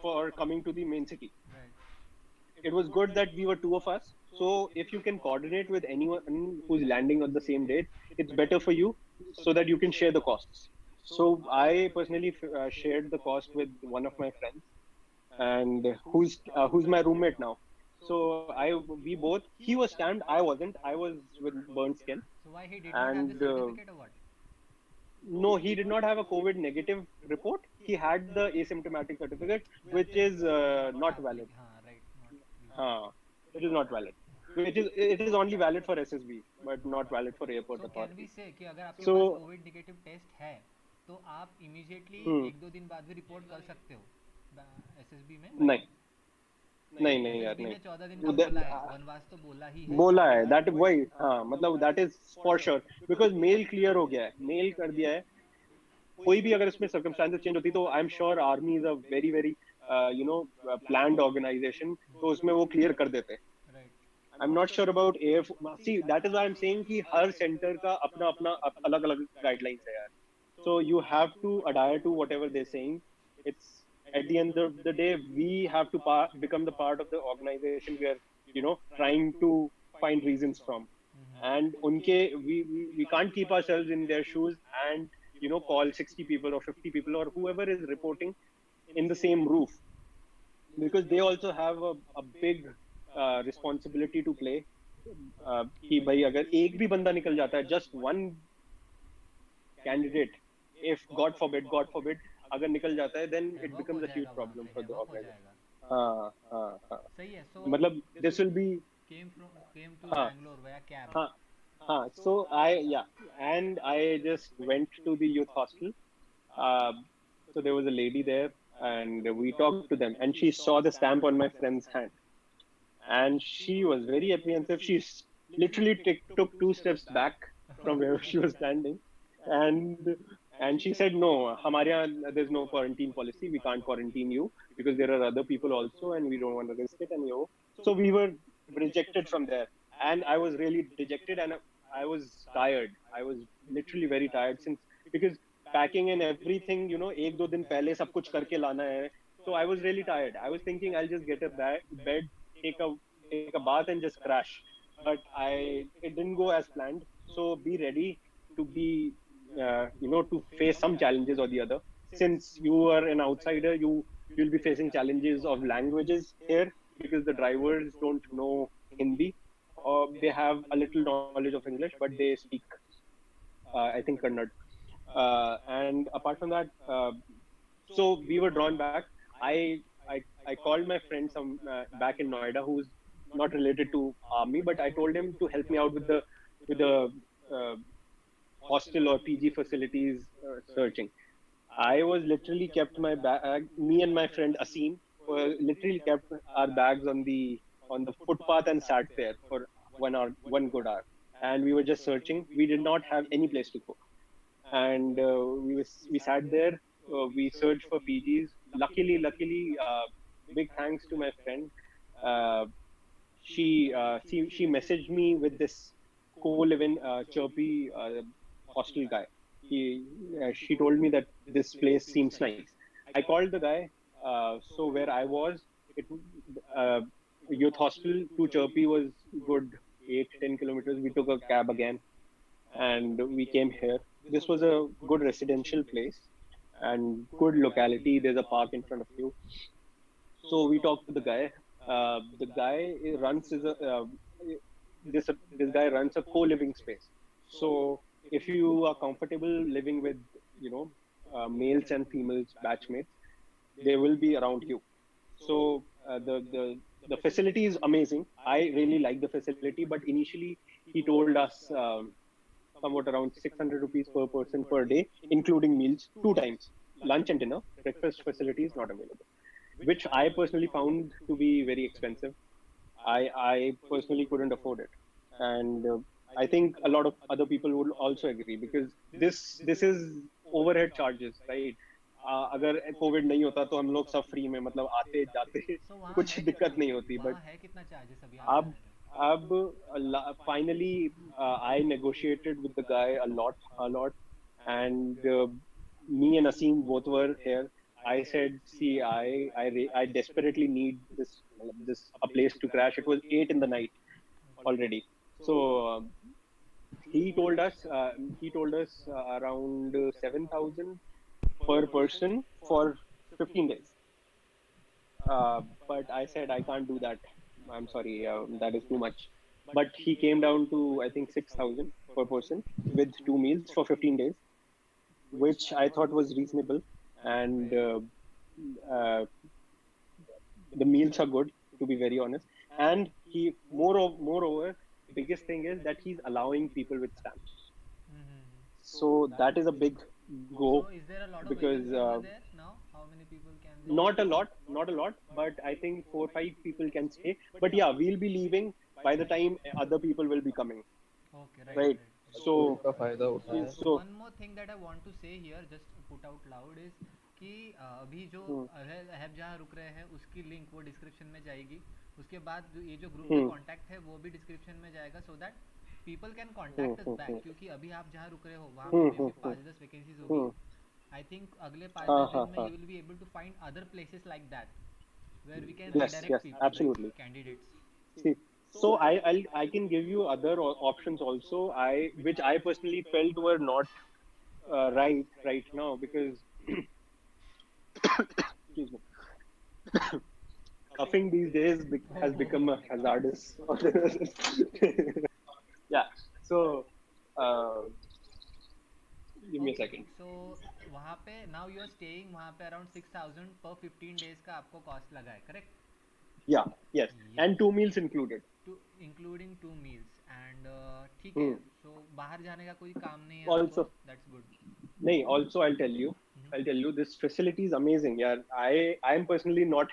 B: for coming to the main city.
A: Right.
B: It was good that we were two of us. So if you can coordinate with anyone who's landing on the same date, it's better for you so that you can share the costs. So I personally shared the cost with one of my friends, and who's my roommate now. So we both, he was stamped, I wasn't. I was with burnt skin.
A: So why he did not have the
B: And
A: certificate or what?
B: no, he did not have a COVID negative report. He had the asymptomatic certificate, which is not valid.
A: हाँ, right. Not.
B: It is not valid. It is only valid for SSB, but not valid for airport
A: So can we
B: authority.
A: say कि अगर आपके
B: So-
A: पास Covid negative test है तो आप immediately एक दो दिन बाद भी रिपोर्ट कर सकते हो एसएसबी में?
B: नहीं, नहीं यार,
A: SSB ने
B: नहीं.
A: 14 दिन का
B: उधर-
A: बोला है, वनवास तो बोला ही है.
B: बोला है दैट वही, हाँ, मतलब that is for sure, because mail clear हो गया है, मेल कर दिया है. कोई भी अगर इसमें सर्कमस्टांसेस चेंज होती तो I am sure army is a very very planned organisation, तो उसमें वो क्लियर कर देते.
A: Right.
B: I am not sure about air. See that is why I am saying कि हर सेंटर का अपना अपना अलग अलग गाइडलाइंस है यार. So you have to adhere to whatever they saying. It's at the end of the day, we have to become the part of the organization we are trying to find reasons from. And unke we can't keep ourselves in their shoes and call 60 people or 50 people or whoever is reporting in the same roof, because they also have a big responsibility to play. कि भाई अगर एक भी बंदा निकल जाता है, just one candidate, if God forbid अगर निकल जाता है, then it becomes a huge problem for the organization. हाँ.
A: सही है. So
B: मतलब this will be
A: came to
B: हाँ.
A: Bangalore via cab.
B: हाँ. So and I just went to the youth hostel. So there was a lady there, and we talked to them, and she saw the stamp on my friend's hand, and she was very apprehensive. She literally took 2 steps back from where she was standing, and she said, no, हमारे यहाँ there's no quarantine policy. We can't quarantine you because there are other people also, and we don't want to risk it. And so we were rejected from there, and I was really dejected, and I was tired. I was literally very tired because packing and everything, एक दो दिन पहले सब कुछ करके लाना है. So I was really tired. I was thinking I'll just get a bed, take a bath, and just crash. But it didn't go as planned. So be ready to be to face some challenges or the other. Since you are an outsider, you'll be facing challenges of languages here, because the drivers don't know Hindi, or they have a little knowledge of English, but they speak I think Kannada. And apart from that, so we were drawn back. I called my friend back in Noida, who's not related to army, but I told him to help me out with the hostel or PG facilities searching. I was literally kept my bag. Me and my friend Asim were literally kept our bags on the footpath and sat there for 1 hour, 1 good hour, and we were just searching. We did not have any place to go, and we sat there. We searched for PGs. Luckily, big thanks to my friend. She messaged me with this co-living chirpy hostel guy. She told me that this place seems nice. I called the guy, So where I was, it uh, youth hostel to Chirpy was good 8-10 kilometers. We took a cab again and we came here. This was a good residential place and good locality. There's a park in front of you. So we talked to the guy. The guy runs is a this guy runs a co-living space. So if you are comfortable living with you know males and females batchmates, they will be around you. So the facility is amazing. I really like the facility, but initially he told us somewhat around 600 rupees per person per day, including meals, two times, lunch and dinner. Breakfast facility is not available, which I personally found to be very expensive. I personally couldn't afford it, and I think a lot of other people would also agree because this is overhead charges, right? अगर Covid नहीं होता तो हम लोग सब free में मतलब आते जाते
A: So वहाँ
B: कुछ
A: है
B: दिक्कत नहीं होती बट
A: वहाँ है कितना चार्जेस अभी आप
B: अब
A: बता रहे
B: अब finally I negotiated with the guy a lot and me and Asim both were here. I said, see, I desperately need this a place to crash. It was 8 in the night already. So he told us around 7,000 per person for 15 days. But I said I can't do that. I'm sorry, that is too much. But he came down to I think 6,000 per person with two meals for 15 days, which I thought was reasonable. And uh, the meals are good, to be very honest. And moreover, biggest thing is that he's allowing people with stamps.
A: Mm-hmm.
B: So that is a big
A: So
B: go
A: is there a lot of
B: because
A: vacancy over there now? How many people can they?
B: not a lot, but I think 4 or 5 people can stay. But yeah, we'll be leaving by the time other people will be coming,
A: Okay, right,
B: right?
A: right.
B: So
F: का फायदा उठाया
A: So
B: so
A: one more thing that I want to say here, just put out loud is कि अभी जो
B: hmm,
A: अहब जहाँ रुक रहे हैं उसकी लिंक वो डिस्क्रिप्शन में जाएगी. उसके बाद ये जो ग्रुप का
B: hmm,
A: कांटेक्ट है वो भी डिस्क्रिप्शन में जाएगा so that people can
B: hmm,
A: contact us
B: hmm,
A: back
B: hmm,
A: क्योंकि अभी आप जहाँ रुक रहे हो वहाँ पे
B: hmm,
A: may
B: hmm,
A: be
B: hmm,
A: 5-10 vacancies होगी.
B: hmm.
A: आई थिंक अगले पाँच
B: Ha
A: दस
B: ha
A: दिन में
B: ha.
A: You will be able to find other places like that where we can
B: Yes,
A: redirect
B: yes,
A: people like
B: absolutely.
A: Candidates.
B: See, so I can give you other options also. Which I personally felt were not right now because excuse me, coughing these days has become a hazardous. Yeah. So uh, give me a
A: okay
B: second.
A: सो वहाँ पे now you are staying वहाँ पे around 6,000 पर 15 days का आपको cost लगा है correct.
B: Yeah. Yes.
A: या
B: And two meals included.
A: Two including 2 meals and ठीक है.
B: Hmm.
A: सो बाहर जाने का कोई काम नहीं है आपको.
B: Also,
A: that's good.
B: nay, also I'll tell you this facility is amazing. Yeah, I'm personally not,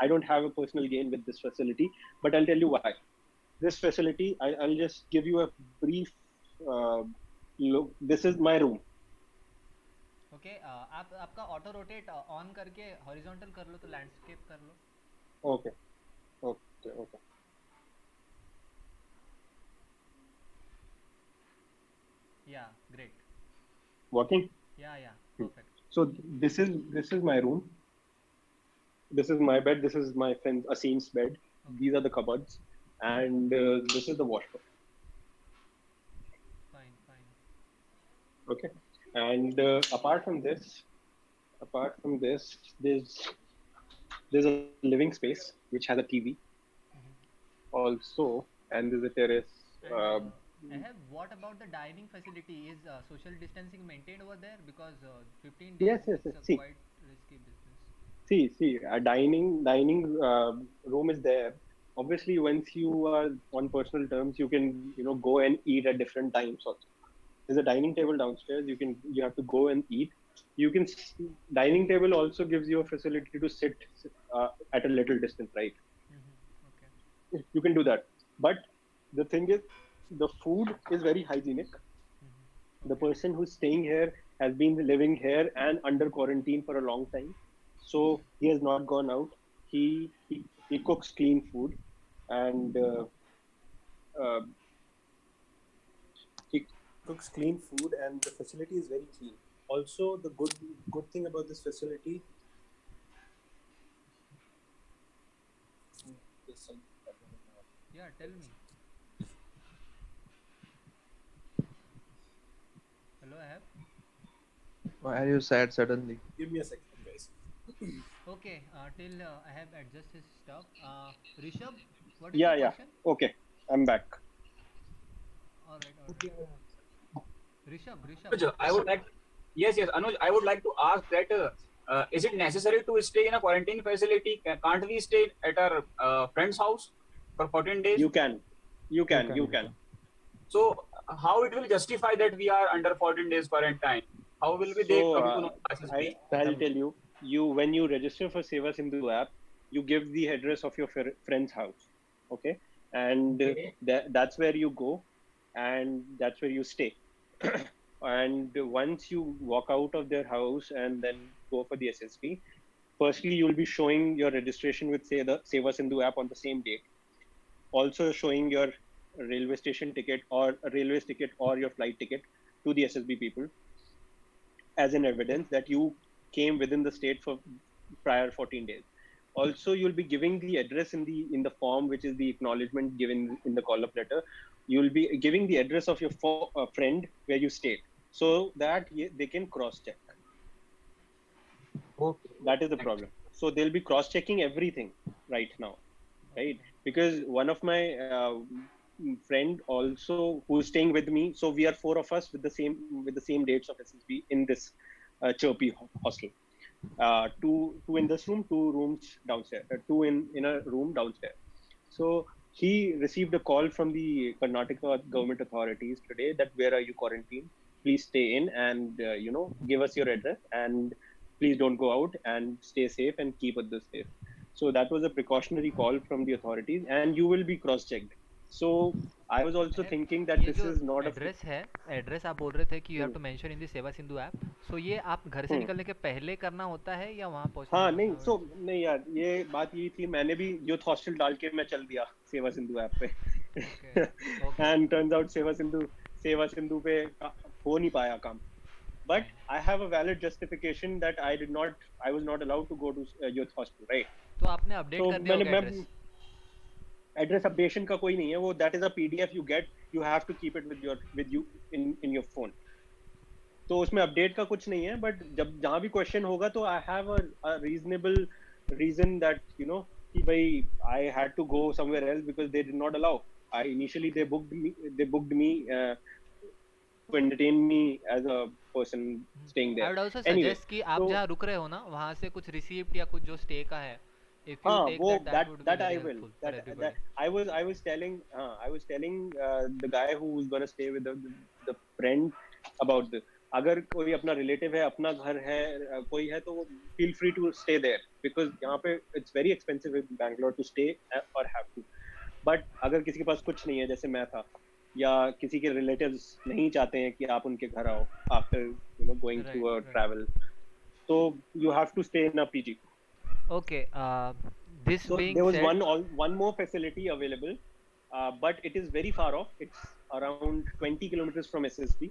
B: I don't have a personal gain with this facility, but I'll tell you why. This facility, I'll just give you a brief uh, look. This is my room.
A: Okay आप आपका auto rotate on करके horizontal कर लो तो landscape कर लो.
B: Okay, okay.
A: या great.
B: Working.
A: या perfect.
B: So this is my room. This is my bed. This is my friend Asim's bed. These are the cupboards, and this is the washroom.
A: Fine fine.
B: Okay, and apart from this, there's a living space which has a TV also, and there's a terrace. Uh,
A: I have what about the dining facility? Is social distancing maintained over there? Because 15 days
B: yes, yes,
A: it's
B: yes.
A: a
B: See,
A: quite risky business.
B: see, a dining room is there. Obviously, once you are on personal terms, you can go and eat at different times also. There's a dining table downstairs. You have to go and eat. You can dining table also gives you a facility to sit at a little distance, right?
A: Okay.
B: You can do that. But the thing is, the food is very hygienic. The
A: Okay.
B: person who's staying here has been living here and under quarantine for a long time, so he has not gone out. He cooks clean food, and uh, he cooks clean food, and the facility is very clean. Also, the good thing about this facility
A: Yeah, tell me. Hello, I have.
G: Why are you sad suddenly?
H: Give me a second, guys.
A: Okay, till I have adjust his stuff. Rishabh, what is
B: Yeah,
A: your
B: yeah.
A: question?
B: Okay, I'm back.
A: All right, all right. Rishabh.
E: Anuj, I would like, yes, Anuj, I would like to ask that is it necessary to stay in a quarantine facility? Can't we stay at our friend's house for 14 days?
B: You can, you
C: You
B: can,
C: can,
B: you
C: you
B: can.
C: can.
E: So how it will justify that we are under 14 days quarantine? How will we they
B: So
E: come to know SSB?
B: I'll tell you. You when you register for Seva Sindhu app, you give the address of your friend's house, okay, and
E: Okay.
B: that's where you go, and that's where you stay. And once you walk out of their house and then go for the SSB, firstly you'll be showing your registration with say the Seva Sindhu app on the same date, also showing your railway station ticket or a railway ticket or your flight ticket to the SSB people as an evidence that you came within the state for prior 14 days. Also, you'll be giving the address in the form, which is the acknowledgement given in the call-up letter. You'll be giving the address of your friend where you stayed, so that they can cross-check.
E: Okay.
B: That is the
E: Thanks.
B: problem. So they'll be cross-checking everything right now, right? Because one of my friend also who's staying with me, so we are four of us with the same dates of SSB in this chirpy hostel. Two in this room, two rooms downstairs, two in a room downstairs. So he received a call from the Karnataka government authorities today that where are you quarantined? Please stay in and give us your address and please don't go out and stay safe and keep others safe. So that was a precautionary call from the authorities, and you will be cross-checked. So I was also
A: है
B: thinking that
A: ये
B: this
A: जो
B: is not a.
A: Address है, address आप बोल रहे थे कि you have
B: Hmm,
A: to mention in the Seva Sindhu app, सो ये आप घर से
B: hmm.
A: निकलने के पहले करना होता है या वहाँ पहुँचने
B: हाँ
A: के
B: नहीं,
A: बाद?
B: सो नहीं यार, ये बात यही थी, मैंने भी यूथ हॉस्टल डाल के मैं चल दिया सेवा सिंधु ऐप पे.
A: Okay, okay,
B: and turns out सेवा सिंधु पे हो नहीं पाया काम. But
A: fine.
B: I have a valid justification that I was not allowed to go to youth hostel, right?
A: तो आपने अपडेट
B: So
A: कर दिया होगा
B: मैं
A: एड्रेस?
B: एड्रेस अपडेशन का कोई नहीं है, वो that is a PDF you get, you have to keep it with you in your phone. तो उसमें अपडेट का कुछ नहीं है, बट जब जहाँ भी क्वेश्चन होगा तो I have a reasonable reason that कि भाई I had to go somewhere else because they did not allow. I initially they booked me to entertain me as a person staying
A: I
B: there.
A: Would also
B: Anyway,
A: suggest कि आप
B: so
A: जहाँ रुक रहे हो ना वहाँ से कुछ रिसीप्ट या कुछ जो स्टे का है, इफ यू
B: हाँ
A: टेक
B: वो
A: that would be
B: that I
A: very
B: will
A: helpful for
B: that
A: everybody.
B: I was telling the guy who was gonna stay with the friend about this. अगर कोई अपना रिलेटिव है, अपना घर है, कोई है, तो feel free to stay there because यहाँ पे it's very expensive in Bangalore to stay और हैव टू. बट अगर किसी के पास कुछ नहीं है जैसे मैं था, या किसी के रिलेटिव्स नहीं चाहते हैं कि आप उनके घर आओ after going through a
A: right, right.
B: Travel, so you have to stay in a PG.
A: Okay, this
B: So
A: being
B: there was
A: said,
B: one more facility available, but it is very far off. It's around 20 kilometers from SSB.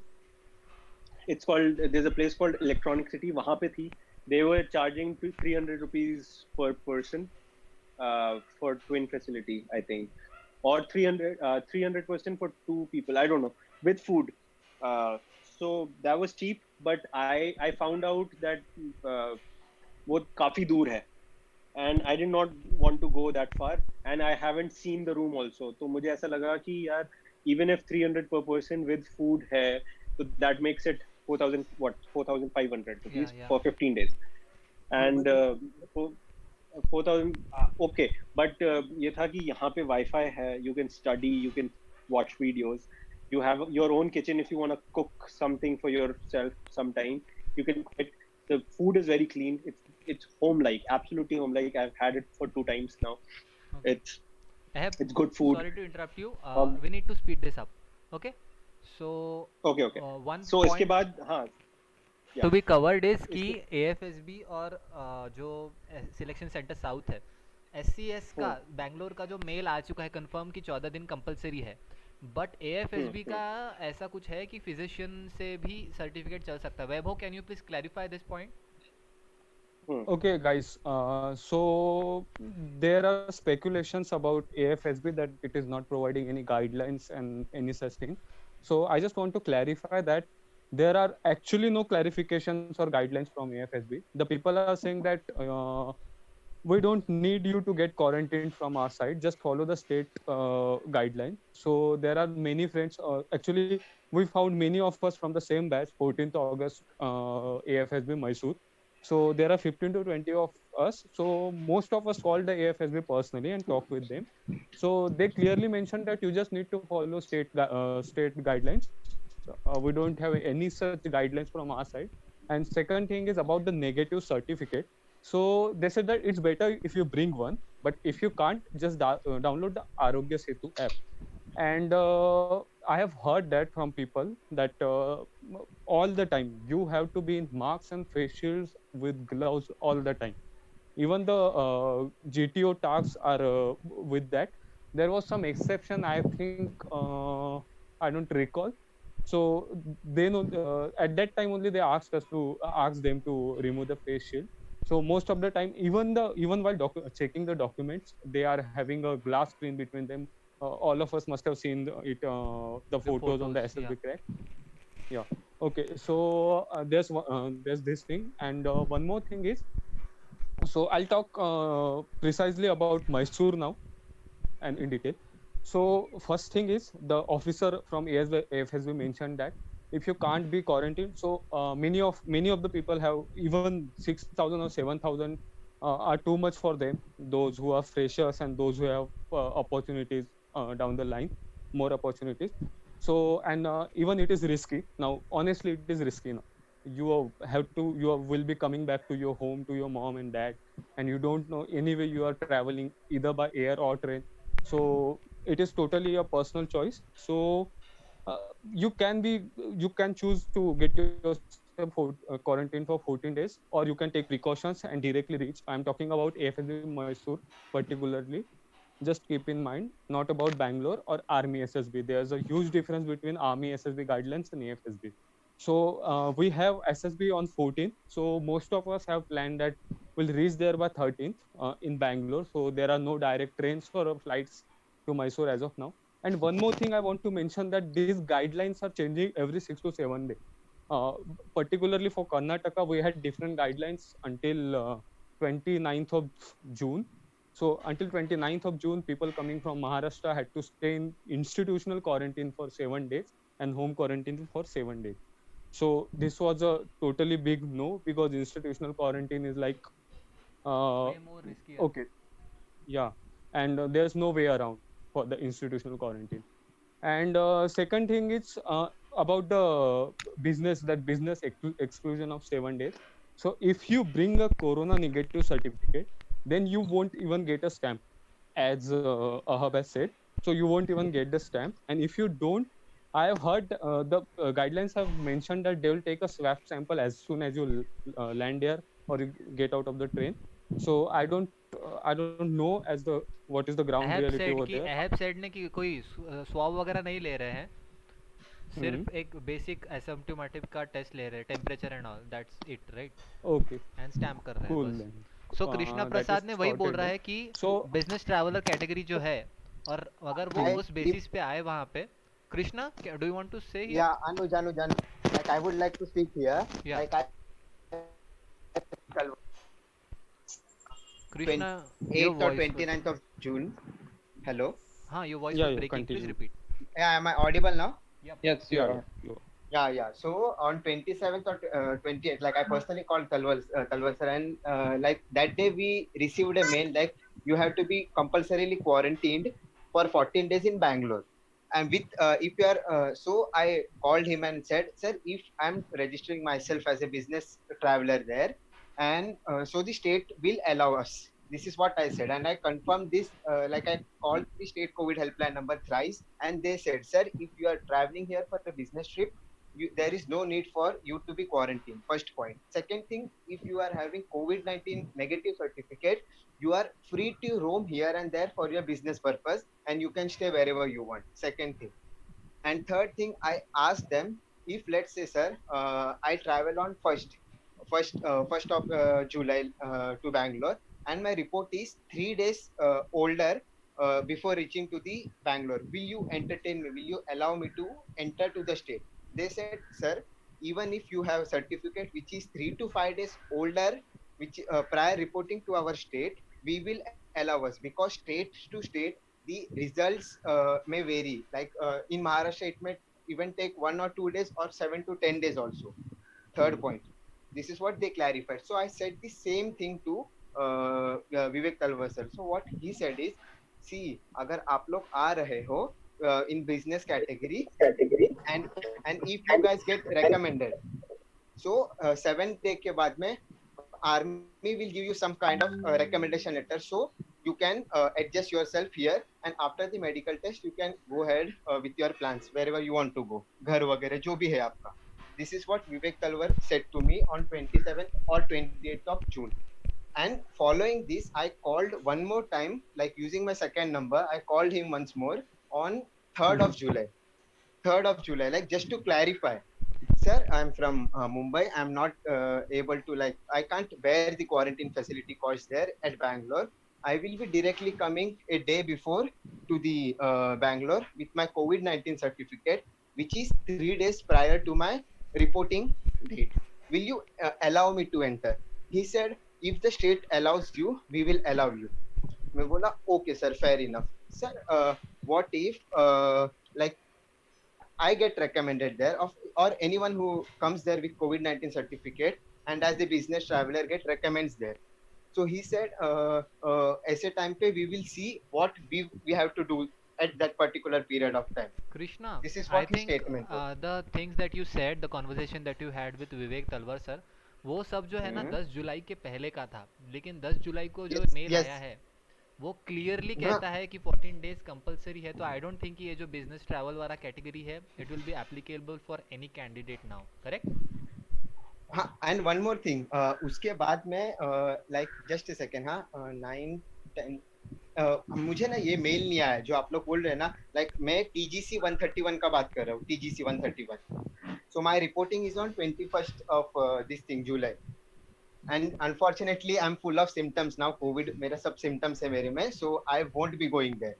B: There's a place called Electronic City. वहाँ पे थी. They were charging 300 rupees per person for twin facility, I think, or 300% for two people. I don't know, with food. So that was cheap, but I found out that वो काफी दूर है. And I did not want to go that far, and I haven't seen the room also. तो मुझे ऐसा लगा कि यार, even if 300 per person with food है, so that makes it 4,500
A: या
B: rupees
A: या
B: for 15 days. And 4,000, okay, but ये था कि यहाँ पे Wi-Fi है, you can study, you can watch videos, you have your own kitchen if you want to cook something for yourself sometime, you can cook it. The food is very clean. It's home-like, absolutely home-like. I've had it for 2 times now.
A: Okay.
B: It's
A: I have,
B: it's good food.
A: sorry to interrupt you.
B: Um,
A: We need to speed this up. Okay. So,
B: okay.
A: one
B: So इसके
A: point
B: बाद हाँ,
A: to
B: yeah,
A: be covered is कि
B: इसके
A: AFSB और जो selection centre south है, SCS का बैंगलोर का जो मेल आ चुका है कंफर्म कि 14 दिन कंपलसरी है, बट AFSB का ऐसा कुछ है कि फिजिशियन से भी सर्टिफिकेट चल सकता है. Vaibhav, can you please clarify this point?
C: Okay, guys. So there are speculations about AFSB that it is not providing any guidelines and any such thing. So I just want to clarify that there are actually no clarifications or guidelines from AFSB. The people are saying that we don't need you to get quarantined from our side. Just follow the state guideline. So there are many friends. Actually, we found many of us from the same batch, 14th August, AFSB Mysore. So there are 15 to 20 of us. So most of us called the AFSB personally and talked with them. So they clearly mentioned that you just need to follow state guidelines. We don't have any such guidelines from our side. And second thing is about the negative certificate. So they said that it's better if you bring one, but if you can't, just download the Arogya Setu app. And I have heard that from people that all the time you have to be in masks and face shields with gloves all the time. Even the GTO tasks are with that. There was some exception, I think. I don't recall. So they know at that time only they asked us to ask them to remove the face shield. So most of the time, even while checking the documents, they are having a glass screen between them. All of us must have seen the
A: The
C: photos on the
A: photos, yeah.
C: SSB crack. Yeah. Okay. So there's this thing, and one more thing is, so I'll talk precisely about Mysore now and in detail. So first thing is the officer from AFSB mentioned that if you can't be quarantined, so many of the people have even 6,000 or 7,000 are too much for them. Those who are freshers and those who have opportunities down the line, more opportunities. So and even it is risky. Now honestly, it is risky now. Will be coming back to your home, to your mom and dad, and you don't know anyway you are traveling either by air or train. So it is totally a personal choice. So you can choose to get yourself quarantined for 14 days, or you can take precautions and directly reach. I'm talking about AFSB Mysore particularly. Just keep in mind, not about Bangalore or Army SSB. There's a huge difference between Army SSB guidelines and AFSB. So we have SSB on 14th. So most of us have planned that we'll reach there by 13th in Bangalore. So there are no direct trains or flights to Mysore as of now. And one more thing I want to mention, that these guidelines are changing every 6 to 7 days. Uh, Particularly for Karnataka, we had different guidelines until 29th of June. So until 29th of June, people coming from Maharashtra had to stay in institutional quarantine for 7 days and home quarantine for 7 days. So this was a totally big no, because institutional quarantine is like uh,
A: Way more riskier.
C: okay, yeah, and there's no way around for the institutional quarantine. And second thing is about the business exclusion of 7 days. So if you bring a corona negative certificate, then you won't even get a stamp, as Ahab has said. So you won't even get the stamp. And if you don't, I have heard the guidelines have mentioned that they will take a swab sample as soon as you land there or you get out of the train. So I don't know as the what is the ground reality over there.
A: Ahab said ने कि कोई swab वगैरह नहीं ले रहे हैं,
C: Hmm.
A: सिर्फ एक बेसिक एसिम्प्टोमेटिक का टेस्ट ले रहे हैं, temperature and all, that's it, right?
C: Okay,
A: and stamp कर रहे हैं
C: cool
A: बस.
C: then.
A: So Krishna
C: That is
A: प्रसाद ने वही बोल
C: sorted
A: रहा
C: then.
A: है कि
C: So
A: बिजनेस ट्रैवलर कैटेगरी जो है, और अगर वो
F: I
A: उस
F: if
A: बेसिस पे आए वहाँ पे. Krishna, do you want to say here?
F: yeah, Anuj, like I would like to speak here.
A: Yeah.
F: Like I
A: Krishna, your
F: 28th or
A: voice
F: 29th of June. Hello.
A: हाँ, your voice
C: yeah,
A: was
C: yeah,
A: breaking, please
C: continue.
A: Repeat.
F: Yeah, am I audible now?
A: Yep.
G: Yes, you
C: Yeah,
G: are.
C: yeah.
F: Yeah. So on 27th or 28th, like I personally called Talwal sir, and like that day we received a mail like you have to be compulsorily quarantined for 14 days in Bangalore. And with if you are so I called him and said, sir, if I'm registering myself as a business traveler there, and so the state will allow us. This is what I said, and I confirmed this. Like I called the state COVID helpline number thrice, and they said, sir, if you are traveling here for a business trip, there is no need for you to be quarantined. First point. Second thing, if you are having COVID-19 negative certificate, you are free to roam here and there for your business purpose, and you can stay wherever you want. Second thing. And third thing, I asked them, if let's say, sir, I travel on first of July to Bangalore, and my report is 3 days older before reaching to the Bangalore. Will you entertain me? Will you allow me to enter to the state? They said, sir, even if you have a certificate which is 3 to 5 days older, which prior reporting to our state, we will allow us, because state to state the results may vary. Like in Maharashtra, it may even take 1 or 2 days or 7 to 10 days also. Third point, this is what they clarified. So I said the same thing to Vivek Talwar sir. So what he said is, see, अगर आप लोग आ रहे हो in business category, and if you guys get recommended, so 7th day के बाद में army will give you some kind of recommendation letter, so you can adjust yourself here, and after the medical test you can go ahead with your plans wherever you want to go, घर वगैरह जो भी है आपका. This is what Vivek Talwar said to me on 27th or 28th of June. And following this, I called one more time, like using my second number. I called him once more on 3rd of July. 3rd of July, like just to clarify. Sir, I'm from Mumbai. I'm not able to, like, I can't bear the quarantine facility cost there at Bangalore. I will be directly coming a day before to the Bangalore with my COVID-19 certificate, which is 3 days prior to my reporting date. Will you allow me to enter? He said, if the state allows you, we will allow you. मैं बोला, okay sir, fair enough. Sir, what if like I get recommended there, or anyone who comes there with COVID-19 certificate and as a business traveler get recommends there. So he said, ऐसे time पे we will see what we have to do at that particular period of time.
A: Krishna,
F: This is
A: I
F: what his
A: think
F: statement was.
A: the things that you said, the conversation that you had with Vivek Talwar sir, वो सब जो है ना 10 जुलाई के पहले का था, लेकिन 10 जुलाई को जो
F: Yes,
A: मेल
F: yes.
A: आया है वो क्लियरली
F: हाँ,
A: कहता है कि 14 डेज कंपलसरी है. तो आई डोंट थिंक ये जो बिजनेस ट्रैवल वाला कैटेगरी है it will be applicable for any candidate now, correct?
F: हाँ, and one more thing, उसके बाद में like just a second, हाँ, 9 10 मुझे ना ये मेल नहीं आया जो आप लोग बोल रहे हैं ना, like मैं TGC 131 का बात कर रहा हूँ, TGC 131. So my reporting is on 21st of this thing, July. And unfortunately I'm full of symptoms now, COVID मेरा सब symptoms है मेरे में, so I won't be going there.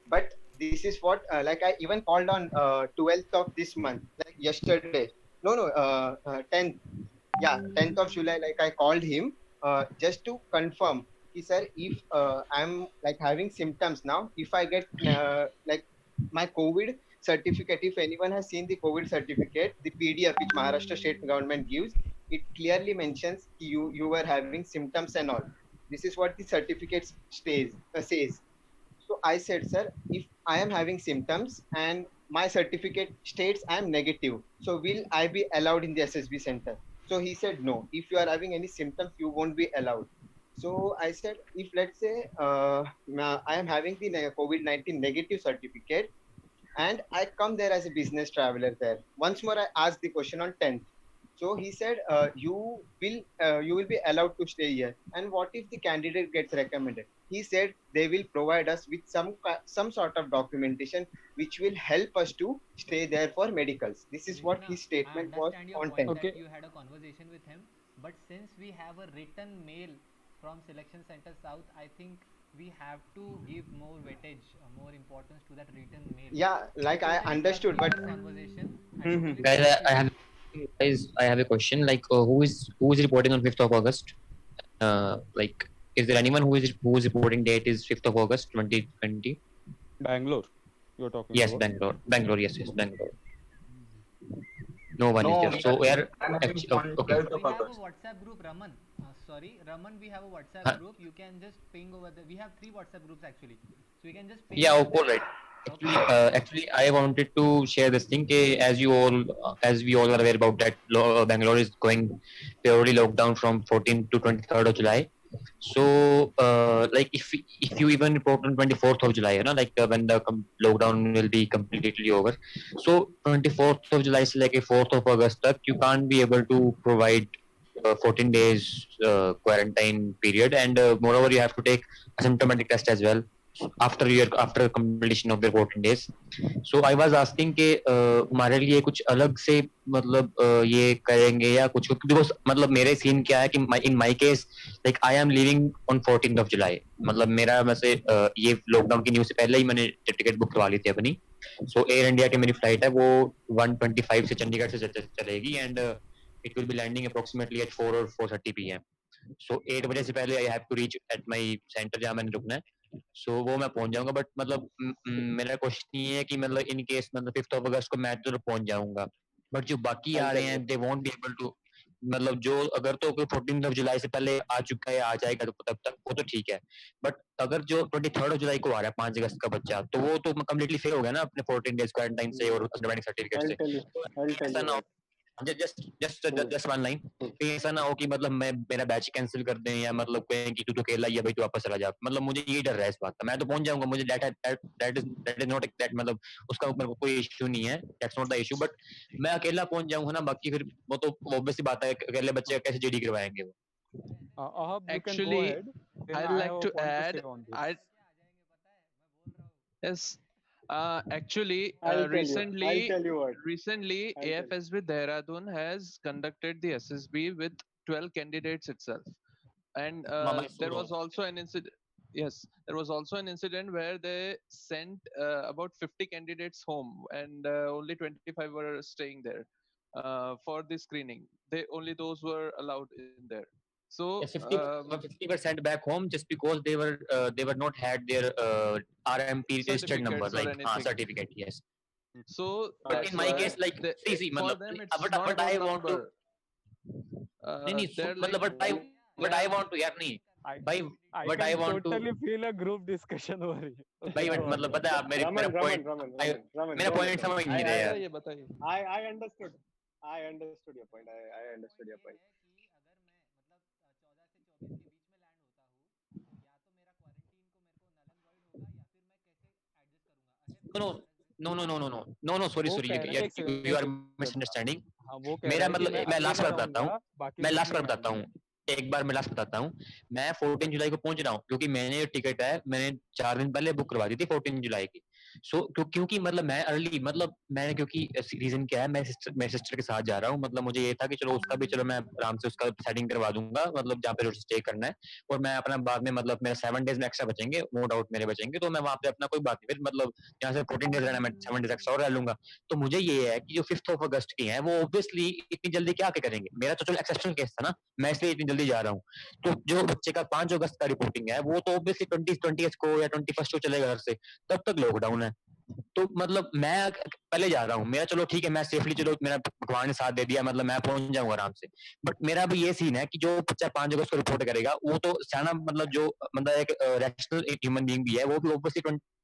F: But this is what like I even called on 12th of this month, like yesterday. No, 10th. Yeah, 10th of July, like I called him just to confirm. He said, if I'm like having symptoms now, if I get like my COVID certificate, if anyone has seen the COVID certificate, the PDF which Maharashtra state government gives, it clearly mentions you were having symptoms and all. This is what the certificate says. So I said, sir, if I am having symptoms and my certificate states I am negative, so will I be allowed in the SSB center? So he said, no. If you are having any symptoms, you won't be allowed. So I said, if let's say I am having the COVID-19 negative certificate and I come there as a business traveler there. Once more, I asked the question on 10th. So he said, you will be allowed to stay here. And what if the candidate gets recommended? He said they will provide us with some sort of documentation which will help us to stay there for medicals. This is what
A: Krishna,
F: his
A: I
F: statement was
A: understand your
F: on
A: point
F: 10th.
A: that
C: Okay.
A: you had a conversation with him, but since we have a written mail from Selection Center South, I think we have to give more weightage, more importance to that written mail.
F: Yeah, like I
A: Totally trust
F: understood, but
A: your conversation. I
F: Mhm.
A: totally
H: Guys,
A: trust
H: I
A: you.
H: have I have a question. Like, who is reporting on 5th of August? Like, is there anyone whose reporting date is 5th of August 2020?
C: Bangalore, you're talking
H: Yes,
C: about.
H: Bangalore. Yes, Bangalore. No one is
E: No,
H: there. So where
E: I'm having
H: actually?
E: on
H: Okay.
E: 12th
A: We
E: of
A: have a
E: August.
A: WhatsApp group, Raman. Sorry, Raman, we have a WhatsApp
H: Huh?
A: group. You can just ping over there. We have 3 WhatsApp groups actually. So you can just ping
H: Yeah.
A: over
H: All
A: there.
H: right. Actually,
A: Okay.
H: actually, I wanted to share this thing. As we all are aware about that, Bangalore is going purely lockdown from 14th to 23rd of July. So, like, if you even report on 24th of July, like when the lockdown will be completely over. So, 24th of July is like a 4th of August. You can't be able to provide 14 days quarantine period, and moreover, you have to take a symptomatic test as well. after completion of their 14 days. So I was asking कि हमारे लिए कुछ अलग से मतलब ये करेंगे या कुछ, because मतलब मेरे सीन क्या है कि in my case like I am leaving on 14th of July. मतलब मेरा वैसे ये लॉकडाउन की न्यूज़ से पहले ही मैंने टिकट बुक करवा ली थी अपनी. So एयर इंडिया की मेरी फ्लाइट है वो 1:25 से चंडीगढ़ से चलेगी and it will be landing approximately at 4 or 4:30 p.m. So 8 बजे से पहले I have to reach at my center जहाँ मैंने रुकना है. सो वो मैं पहुंच जाऊंगा, बट मतलब मेरा क्वेश्चन ये है कि मतलब इन केस मतलब 5th of August को मैं तो पहुंच जाऊंगा, बट जो बाकी आ रहे हैं they won't be able to, मतलब जो अगर तो कोई 14th of July से पहले आ चुका है आ जाएगा तो तब तक वो तो ठीक है, बट अगर जो 23rd of July को आ रहा है 5 अगस्त का बच्चा, तो वो तो कम्प्लीटली फेल हो गया ना अपने 14 डेज क्वारंटाइन से और सर्टिफिकेट से.
B: I'll tell
H: ऐसा
B: you
H: ना
B: what.
H: जस्ट वन लाइन, कहीं ऐसा ना हो कि मतलब मैं मेरा बैच कैंसिल कर दें या मतलब कहें कि तू तो अकेला ही है भाई तू वापस चला जा, मतलब मुझे ये डर रहा है इस बात का. मैं तो पहुंच जाऊंगा, मुझे दैट इज नॉट दैट, मतलब उसका मेरे को कोई इशू नहीं है, that's not the issue, but मैं अकेला पहुंच जाऊंगा ना, बाकी फिर वो तो ऑब्वियसली बात है अकेले बच्चे कैसे जेडी करवाएंगे वो.
C: Ahab, you can go
G: Actually,
C: ahead. Then
G: I'd
C: I
G: like
C: have a
G: to
C: point to
G: add.
C: say on this.
G: I yes. Actually,
B: I'll tell
G: recently,
B: you what.
G: recently,
B: I'll tell you.
G: AFSB Dehradun has conducted the SSB with 12 candidates itself, and there was also an incident. Yes, there was also an incident where they sent about 50 candidates home, and only 25 were staying there for the screening. They only those were allowed in there. So
H: 50 were sent back home just because they were not had their RMP registered number,
G: certificates or
H: like
G: anything.
H: certificate, yes.
G: So
H: But
G: that's
H: in my
G: why
H: case, like see
G: for
H: मतलब
G: them it's
H: but
G: not
H: but I
G: about
H: want to
G: number.
H: नहीं
G: They're like
H: मतलब but I want to यार नहीं भाई,
C: I
H: but I
C: can
H: want to
C: totally feel a group discussion over here.
H: भाई
C: Go on.
H: मतलब पता है आप मेरे मेरा point मेरा
B: go
H: point
B: ahead.
H: समझ नहीं रहे यार.
G: बताइए.
B: I understood. I understood your point. I understood your point.
H: No, sorry,
C: वो कह रहे हैं
H: you are misunderstanding.
C: हाँ वो कह रहा
H: मेरा
C: है कि
H: मतलब
C: मैं
H: मैं लास्ट
C: अकेला
H: बार बताता हूँ,
C: जाऊंगा बाकी
H: मैं
C: लोग
H: लास्ट बार
C: नहीं
H: बताता
C: आएंगे.
H: हूँ, एक बार मैं लास्ट बताता हूँ. मैं 14 जुलाई को पहुंच रहा हूँ क्योंकि मैंने जो टिकट है मैंने 4 दिन पहले बुक करवा दी थी 14 जुलाई की. सो क्योंकि मतलब मैं अर्ली मतलब मैंने क्योंकि रीजन क्या है, मैं सिस्टर के साथ जा रहा हूँ, मतलब मुझे ये था कि चलो उसका भी चलो मैं आराम से उसका सेटिंग करवा दूंगा, मतलब जहाँ पे स्टे करना है, और मैं अपना बाद में मतलब मेरा 7 डेज में एक्स्ट्रा बचेंगे, नो डाउट मेरे बचेंगे, तो मैं वहाँ पे अपना कोई बात नहीं, फिर मतलब यहाँ से 14 डेज रहना मैं 7 डेज एक्स्ट्रा और रह लूंगा. तो मुझे ये है कि जो 5th of August की है वो ऑब्वियसली इतनी जल्दी क्या करेंगे, मेरा तो चलो एक्सेप्शनल केस था ना, मैं इसलिए इतनी जल्दी जा रहा हूँ. तो जो बच्चे का 5 अगस्त का रिपोर्टिंग है वो तो ऑब्वियसली 20 को या 21 को चलेगा घर से, तब तक लॉकडाउन है. तो मतलब मैं पहले जा रहा हूँ, मेरा चलो ठीक है मैं सेफली, चलो मेरा भगवान ने साथ दे दिया, मतलब मैं पहुंच जाऊंगा आराम से. बट मेरा भी ये सीन है कि जो बच्चा 5 अगस्त को रिपोर्ट करेगा वो तो सियाना मतलब जो मतलब एक रैशनल एक ह्यूमन बीइंग भी है, वो भी ऑब्वियसली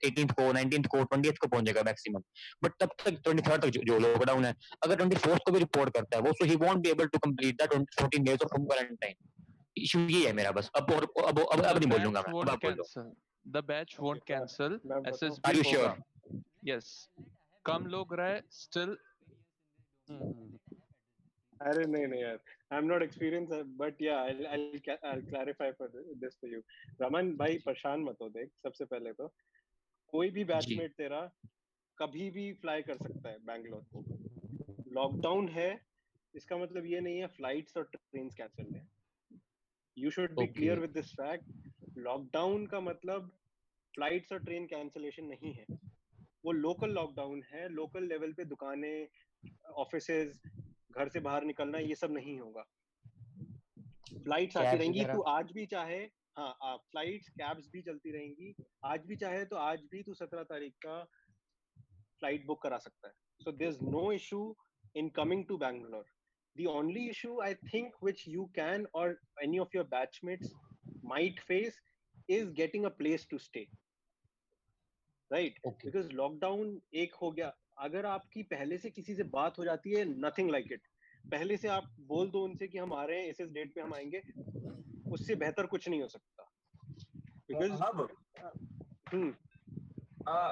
H: 18th को 19th को 20th को पहुंचेगा मैक्सिमम. बट तब तक 23rd तक जो लॉकडाउन है, अगर 24th को भी रिपोर्ट करता है वो, so he won't be able to complete the 14 days of home quarantine. Issue ये है मेरा बस. अब नहीं बोलूंगा मैं, अब आप बोल दो.
G: The batch won't cancel.
B: मैं बताऊं?
G: SSB
H: Are you
G: होगा.
H: sure?
G: Yes. कम लोग रहे still.
B: अरे नहीं यार, I'm not experienced, but yeah, I'll clarify for this for you. Raman भाई परेशान मत हो, देख सबसे पहले तो कोई भी बैचमेट तेरा कभी भी फ्लाई कर सकता है बैंगलोर को. लॉकडाउन है इसका मतलब ये नहीं है फ्लाइट्स और ट्रेन्स कैंसिल है. You should be clear with this fact. Lockdown का मतलब फ्लाइट्स और ट्रेन कैंसिलेशन नहीं है, वो लोकल लॉकडाउन है. लोकल लेवल पे दुकानें, ऑफिसेज, घर से बाहर निकलना ये सब नहीं होगा. फ्लाइट्स आती रहेंगी, तू आज भी चाहे, हाँ फ्लाइट्स कैब्स भी चलती रहेंगी, आज भी चाहे तो आज भी तू 17 तारीख का फ्लाइट बुक करा सकता है. So there is no issue in coming to Bangalore. The only issue I think which you can or any of your batchmates might face is getting a place to stay, right? Because lockdown एक हो गया, अगर आपकी पहले से किसी से बात हो जाती है, nothing like it. पहले से आप बोल दो उनसे कि हम आ रहे हैं इस डेट पे हम आएंगे, उससे बेहतर कुछ नहीं हो सकता. Because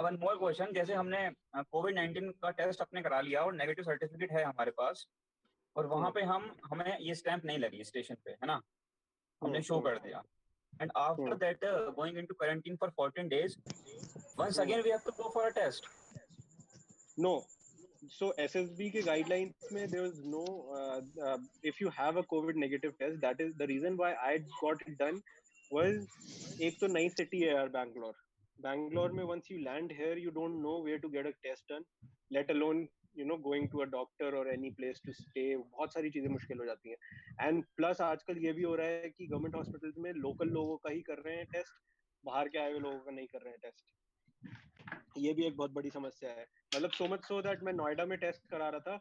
E: वन मोर क्वेश्चन, जैसे हमने कोविड-19 का टेस्ट अपने करा लिया और नेगेटिव सर्टिफिकेट है हमारे पास, और वहां पे हमें ये स्टैंप नहीं लगी स्टेशन पे, है ना, हमने शो कर दिया, and after
B: Hmm.
E: that going into quarantine for 14 days, once again we have to go for a test.
B: No. So SSB के guidelines में there was no if you have a COVID negative test, that is the reason why I got it done was एक तो नई city है यार Bangalore. Bangalore में once you land here, you don't know where to get a test done, let alone going to a doctor or any place to stay. बहुत सारी चीजें मुश्किल हो जाती हैं. And plus आजकल ये भी हो रहा है कि गवर्नमेंट हॉस्पिटल्स में लोकल लोगों का ही कर रहे हैं टेस्ट, बाहर के आए हुए लोगों का नहीं कर रहे हैं टेस्ट. ये भी एक बहुत बड़ी समस्या है. मतलब सो मच सो दैट मैं नोएडा में टेस्ट करा रहा था,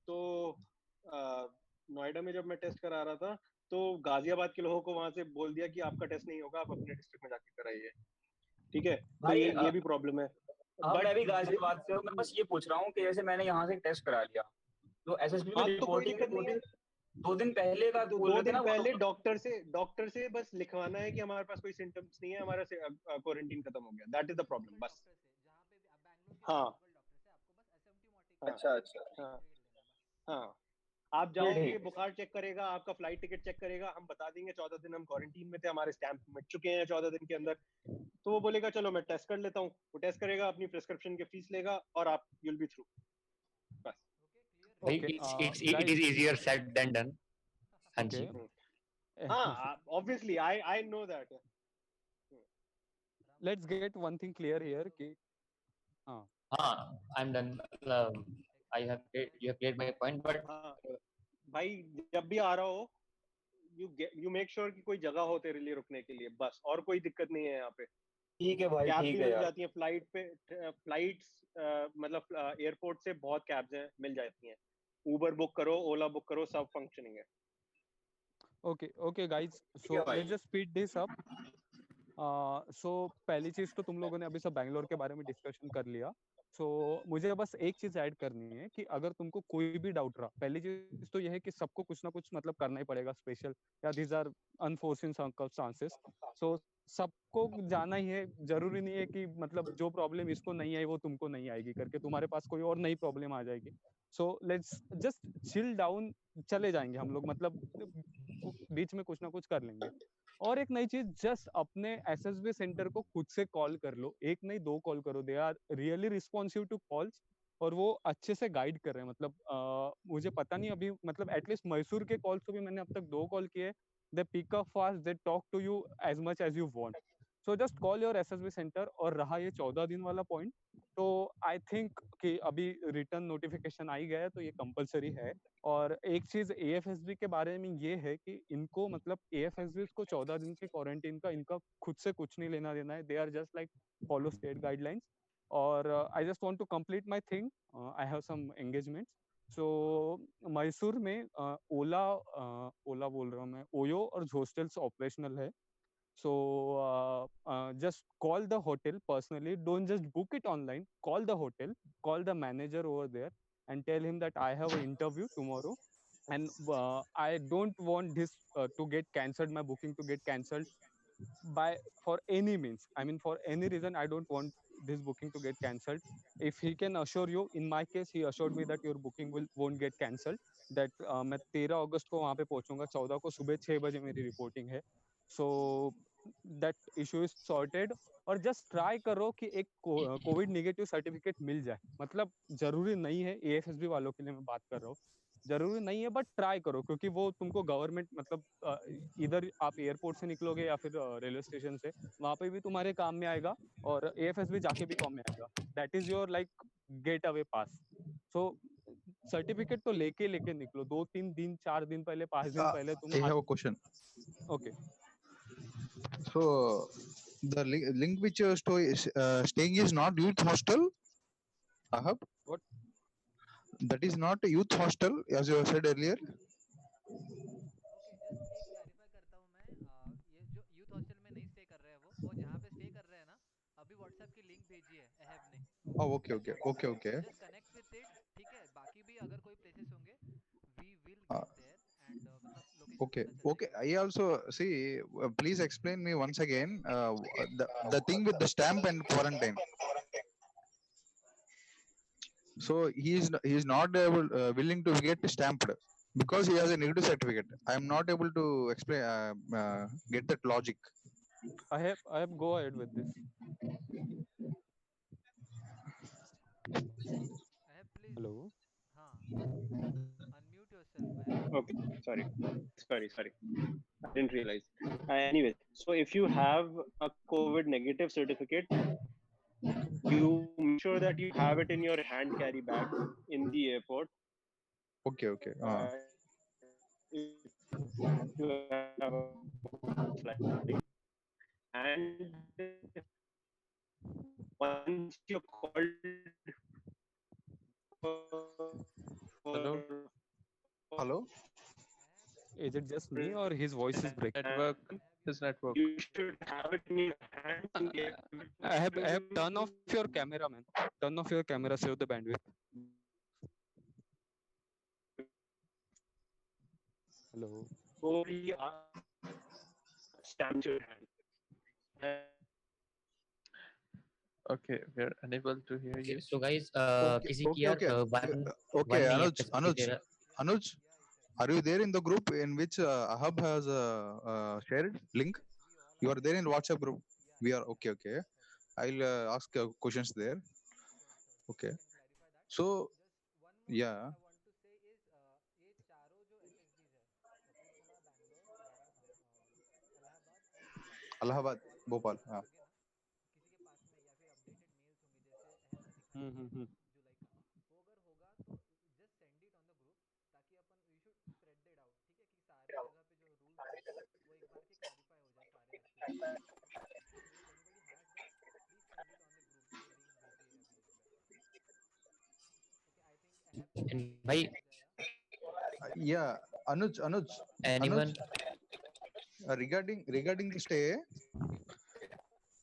B: तो नोएडा में जब मैं टेस्ट करा रहा था तो गाजियाबाद के लोगों को वहां से बोल दिया कि आपका टेस्ट नहीं होगा, आप अपने डिस्ट्रिक्ट में जाके कराइए. ठीक है, तो
E: भाई,
B: ये भी प्रॉब्लम है.
E: हाँ, मैं भी गाजियाबाद से हूँ. मैं बस ये पूछ रहा हूँ कि जैसे मैंने यहाँ से टेस्ट करा लिया, तो एसएसबी में
B: हाँ, तो कोई
E: रिपोर्टिंग
B: दिक्कत नहीं है.
E: 2 दिन पहले का
B: तो
E: बोल
B: 2
E: रहे थे
B: दिन
E: ना वो
B: पहले
E: लोग.
B: डॉक्टर से बस लिखवाना है कि हमारे पास कोई सिम्टम्स नहीं है, हमारा क्वारंटीन खत्म हो गया. That is the problem. बस. हाँ.
E: अच्छा अच्छा.
B: हाँ. हाँ, आप जाओगे, बुखार चेक करेगा, आपका फ्लाइट टिकट चेक करेगा, हम बता देंगे 14 दिन हम क्वारंटीन में थे, हमारे स्टैंप मिट चुके हैं 14 दिन के अंदर, तो वो बोलेगा चलो मैं टेस्ट कर लेता हूँ. वो टेस्ट करेगा, अपनी प्रिस्क्रिप्शन की फीस लेगा और आप you'll be through. बस.
H: भाई
C: Okay,
H: it is easier said than done. हाँ जी.
B: हाँ, obviously I know that.
C: Let's get one thing clear here कि
H: हाँ, I'm done. You have cleared my point, but
B: हाँ, भाई जब भी आ रहा हो you make sure कि कोई जगह हो तेरे लिए रुकने के लिए, बस. और कोई दिक्कत नहीं है यहाँ पे.
E: ठीक है भाई,
B: कैब
E: ठीक
B: भी
E: है
B: मिल
E: यार.
B: जाती है फ्लाइट पे. फ्लाइट्स मतलब एयरपोर्ट से बहुत कैब्स हैं, मिल जाती हैं. उबर बुक करो, ओला बुक करो, सब फंक्शनिंग है.
C: Okay guys, so let's just speed this up. So पहली चीज तो तुम लोगों ने अभी सब बैंगलोर के बारे में डिस्कशन कर लिया. सो मुझे बस एक चीज ऐड करनी है कि अगर तुमको कोई भी डाउट रहा, पहली चीज तो यह है कि सबको कुछ ना कुछ मतलब करना ही पड़ेगा स्पेशल, या दीज आर अनफोर्सिन सर्कमस्टांसेस. सो सबको जाना ही है. जरूरी नहीं है कि मतलब जो प्रॉब्लम इसको नहीं आई वो तुमको नहीं आएगी करके तुम्हारे पास कोई और नई प्रॉब्लम आ जाएगी. So let's just chill down. चले जाएंगे हम लोग, मतलब बीच में कुछ ना कुछ कर लेंगे. और एक नई चीज, जस्ट अपने एसएसबी सेंटर को खुद से कॉल कर लो. एक नहीं 2 कॉल करो. They are really responsive to calls और वो अच्छे से गाइड कर रहे हैं. मतलब मुझे पता नहीं अभी, मतलब एटलीस्ट मैसूर के कॉल्स को भी मैंने अब तक 2 कॉल किए. They pick up fast, they talk to you as much as you want. So just call your SSB centre. और रहा ये 14 दिन वाला पॉइंट, तो आई थिंक कि अभी रिटर्न नोटिफिकेशन आ ही गया है तो ये कंपलसरी है. और एक चीज एएफएसबी के बारे में ये है कि इनको मतलब एएफएसबी को 14 दिन के क्वारंटीन का इनका खुद से कुछ नहीं लेना देना है. They are just like follow state guidelines. और I just want to complete my thing. I have some engagements. So Mysore में ओला बोल रहा हूँ मैं, ओयो और हॉस्टल्स ऑपरेशनल है. So just call the hotel personally. Don't just book it online. Call the hotel, call the manager over there, and tell him that I have an interview tomorrow, and I don't want this to get cancelled. My booking to get cancelled for any means. I mean, for any reason, I don't want this booking to get cancelled. If he can assure you, in my case, he assured me that your booking won't get cancelled. That मैं 13 अगस्त को वहाँ पे पहुँचूंगा. 14 को सुबह 6 बजे मेरी reporting है. So that issue is sorted. और जस्ट ट्राई करो कि एक कोविड नेगेटिव सर्टिफिकेट मिल जाए. मतलब जरूरी नहीं है, एएफएसबी वालों के लिए मैं बात कर रहा हूँ, जरूरी नहीं है, बट ट्राई करो क्योंकि वो तुमको गवर्नमेंट मतलब इधर आप एयरपोर्ट से निकलोगे या फिर रेलवे स्टेशन से, वहां पे भी तुम्हारे काम में आएगा और एएफएसबी जाके भी काम में आएगा. That is your like get away pass. So certificate तो लेके निकलो. 2-3 दिन 4 दिन पहले 5 दिन पहले तुम.
D: I have a question.
C: Okay.
D: So the link which you staying is not youth hostel. Ahab?
C: What?
D: That is not a youth hostel as you said earlier.
A: Just एक क्लैरिफाई करता हूँ मैं. ये जो यूथ हॉस्टल में नहीं stay कर रहे हैं वो जहाँ पे स्टे कर रहे हैं ना, अभी व्हाट्सएप की लिंक भेजी है अहब ने.
D: Oh, okay.
A: Just connect with it. ठीक है, बाकी भी अगर कोई प्लेसेस होंगे we will get there and मतलब location.
D: Okay. I also see. Please explain me once again the thing with the stamp and quarantine. So he is not willing to get stamped. because he has a negative certificate. I am not able to explain, get that logic.
C: I have go ahead with this.
A: Ahab, please.
C: Hello.
A: हाँ, unmute yourself, Ahab.
B: Okay, sorry. I didn't realize. Anyways, so if you have a COVID negative certificate, you make sure that you have it in your hand carry bag in the airport.
D: Okay.
B: If you have a flight, and once you're called
G: Hello.
B: for
D: Hello.
C: Is it just me or his voice is breaking?
G: Network. His network.
B: you should have it in your hand.
C: I have turn off your camera, man. Turn off your camera, save the bandwidth. Hello.
B: Only stamp your hand.
G: Okay, we are unable to hear
H: Okay,
G: you.
H: so guys, किसी की
D: Okay.
H: यार one
D: Okay.
H: AFSP दे रहा.
D: Anuj, are you there in the group in which Ahab has shared link? You are there in WhatsApp group. We are okay. I'll ask questions there. Okay.
A: I can clarify that.
D: So
A: Just one more thing
D: yeah,
A: I want to say is ये चारों जो SSBs है, कपूरथला, बैंगलोर, इलाहाबाद और भोपाल, ये
D: Allahabad,
A: call पर
D: Bhopal.
A: बात करोगे ना, किसी के पास में या फिर अपडेटेड मेल्स होंगे जैसे अहब ने दिखाया कि 1 जुलाई का, वो अगर होगा तो just send it on the group, ताकि अपन we should spread it out, ठीक है, कि सारे जगह पे जो रूल्स है वो एक बार के क्लैरिफाई हो जाए सारे एसपीसी में, okay. So if anybody has that, please send it on the group, we are being busy everywhere. Okay, I think Ahab के पास
H: And
A: भी
H: भाई,
A: क्वेश्चंस है.
D: yeah. Anuj,
H: anyone?
D: regarding the stay.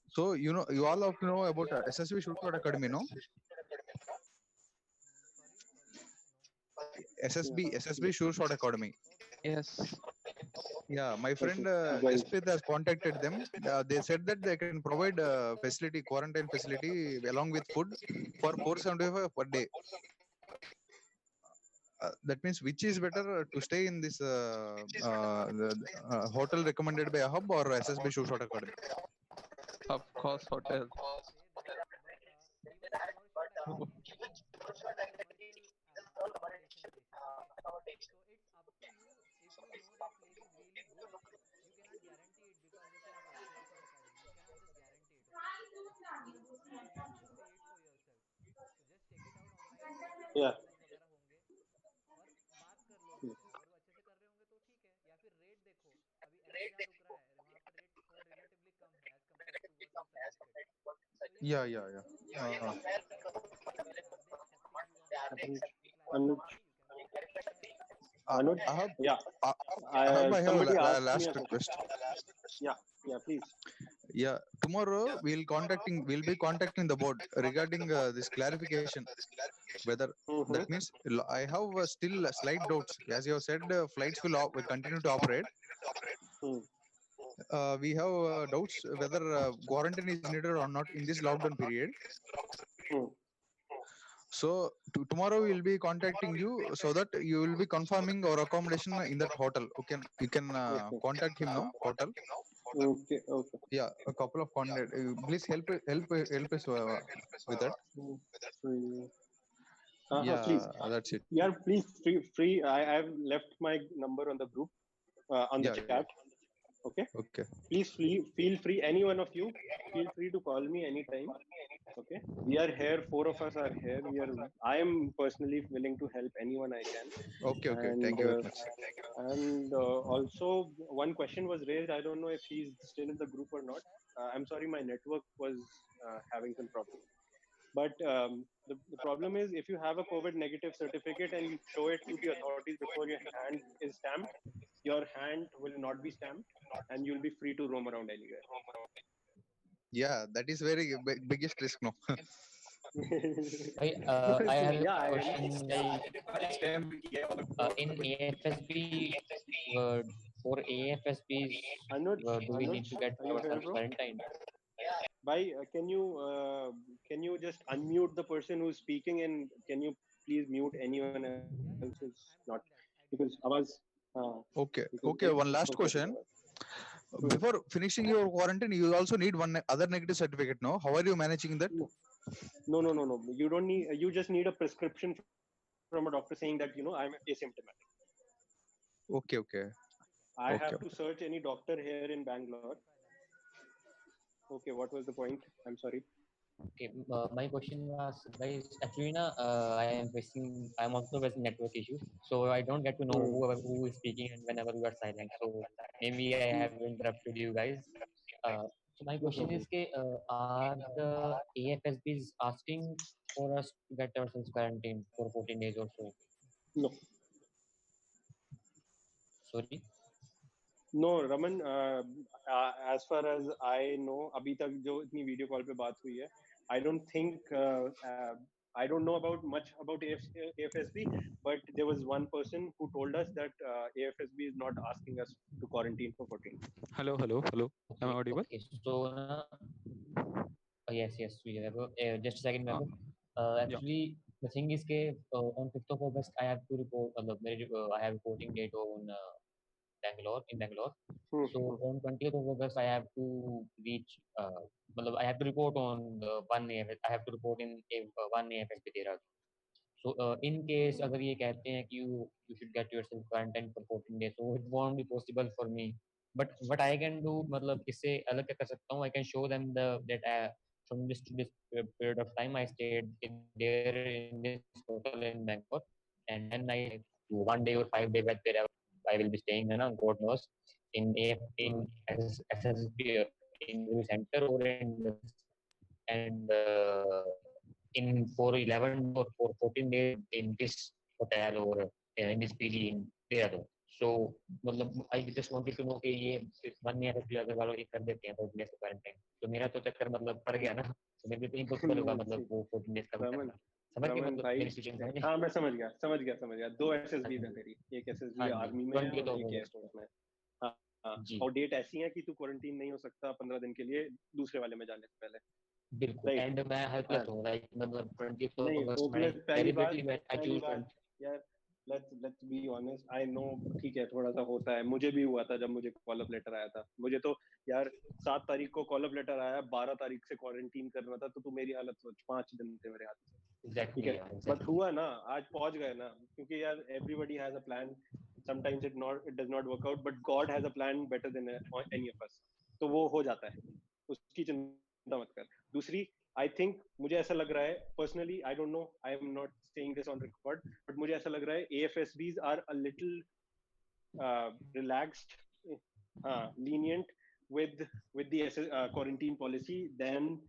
D: So you all have to know about SSB Shootout Academy, no?
A: Sorry, no.
D: SSB Shootout Academy.
G: Yes.
D: Yeah, my friend
B: Guys.
D: Jasprit has contacted them. They said that they can provide facility, quarantine facility along with food for 475 per day. That means which is better to stay in this hotel recommended by Ahab or SSB Shootout Academy?
G: Of course, hotel.
A: Say that, but even Sure Shot Academy is all commercial accommodation places, okay? So it's up to you. If you know that place is really good, you cannot guarantee it because it is Sure Shot Academy. You cannot just guarantee it, okay? You need to see it for yourself. So just check it out online पे क्या क्या
B: Yeah.
A: options वगैरह होंगे, और बात कर लो उनसे. अगर वो अच्छे से कर रहे होंगे तो ठीक है, या फिर रेट देखो. अभी अहब जहाँ रुक रहा है वहाँ पर रेट थोड़ा रिलेटिवली कम है as compare to what you suggested. So yeah,
D: Yeah.
A: where are they accepting you or not? You
B: Anuj,
A: clarify that. You can go ahead.
B: Anuj,
D: Ahab,
B: yeah.
D: Ahab, I have
B: Somebody
D: a
B: asked me
D: last
B: a question.
D: request.
B: Yeah, please.
D: Yeah, tomorrow we'll be contacting the board regarding this clarification. Whether that means I have still slight doubts. As you have said, flights will continue to operate. We have doubts whether quarantine is needed or not in this lockdown period. So tomorrow we will be contacting you so that you will be confirming our accommodation in that hotel. You can contact him now. Hotel.
B: Okay.
D: Yeah, a couple of contact. Please help us with that. Yeah,
B: Please.
D: that's it.
B: Yeah, please free. I've left my number on the group on the chat. Okay. Please feel free. Any one of you, feel free to call me anytime. Okay. We are here. 4 of us are here. I am personally willing to help anyone I can.
D: Okay.
B: And,
D: Thank you very much.
B: And also, one question was raised. I don't know if he's still in the group or not. I'm sorry, my network was having some problems. But the problem is, if you have a COVID negative certificate and you show it to the authorities before your hand is stamped, your hand will not be stamped, and you'll be free to roam around anywhere.
D: Yeah, that is very biggest risk, no.
H: I have a question. Like, in AFSB, for AFSBs, do we need to get ourselves quarantined?
B: Bhai, can you just unmute the person who's speaking, and can you please mute anyone else who's not? because आवाज हाँ
D: Okay.
B: because
D: Okay. One last
B: network
D: question.
B: Hmm.
D: Before finishing your quarantine, you also need one other negative certificate. No, how are you managing that?
B: No. You don't need. You just need a prescription from a doctor saying that I'm asymptomatic.
D: Okay. Okay.
B: I
D: Okay.
B: have to search any doctor here in Bangalore. Okay, what was the point? I'm sorry.
H: Okay, my question was, guys, actually, I'm also facing network issues, so I don't get to know who is speaking and whenever you are silent. So maybe I have interrupted you guys. So my question is, are the AFSBs asking for us to get ourselves quarantined for 14 days or so?
B: No.
H: Sorry?
B: No, Raman, as far as I know, अभी तक जो इतनी video call पे बात हुई है, I don't think I don't know about much about AFSB, but there was one person who told us that AFSB is not asking us to quarantine for 14 days.
C: Hello. Am I audible?
H: Okay, so yes, we have. Just a second, Vaibhav. Actually, the thing is, on 5th of August, I have to report. I have reporting date on Bangalore. So on 20th of August, I have to reach. I have to report on the 1 AFS. I have to report in 1 AFS Dehradun. So in case अगर ये कहते हैं कि you should get yourself quarantined for 14 days, so it won't be possible for me. But what I can do, मतलब इससे अलग क्या कर सकता हूँ? I can show them that from this to this period of time I stayed there in this hotel in Bangkok, and then I 1 day or 5 days wherever I will be staying, God knows, in SSB in the center or in and in for 11 or for 14 days in this hotel or in this PG in Dehradun. So मतलब I just wanted to know कि ये 1 year भी अगर वालों ये कर देते हैं 14 days का क्वारंटाइन, तो मेरा तो चक्कर मतलब पड़ गया ना, तो मेरे लिए तो इम्पॉसिबल होगा मतलब वो 14 days का भी करना. समझ गए मतलब
B: भाई,
H: मेरी सिचुएशन समझ गए?
B: हाँ मैं समझ गया. 2 एसएसबी है तेरी, एक एसएसबी आर्मी में है और एक एयरफोर्स में. हाँ. और डेट ऐसी है कि तू क्वारंटीन नहीं हो सकता 15 दिन के लिए दूसरे वाले में जाने से पहले.
H: बिल्कुल. एंड मैं हेल्पलेस हूँ, लाइक मतलब 20
B: नहीं,
H: अगस्त में
B: होपलेस पहली
H: deliberately
B: बात
H: I choose
B: यार, let's be honest, I know, ठीक है थोड़ा सा होता है, मुझे भी हुआ था जब मुझे कॉल अप लेटर आया था. मुझे तो यार 7 तारीख को कॉल अप लेटर आया, 12 तारीख से क्वारंटीन करना था, तो तू मेरी हालत सोच, 5 दिन थे मेरे हाथ से. ठीक है, बट हुआ ना, आज पहुंच गए ना, क्योंकि यार everybody has a plan. Sometimes it does not work out, but God has a plan better than any of us. तो वो हो जाता है, उसकी चिंता मत कर. दूसरी, I think मुझे ऐसा लग रहा है personally, I don't know, I am not saying this on record, but मुझे ऐसा लग रहा है AFSBs are a little relaxed, lenient with the quarantine policy than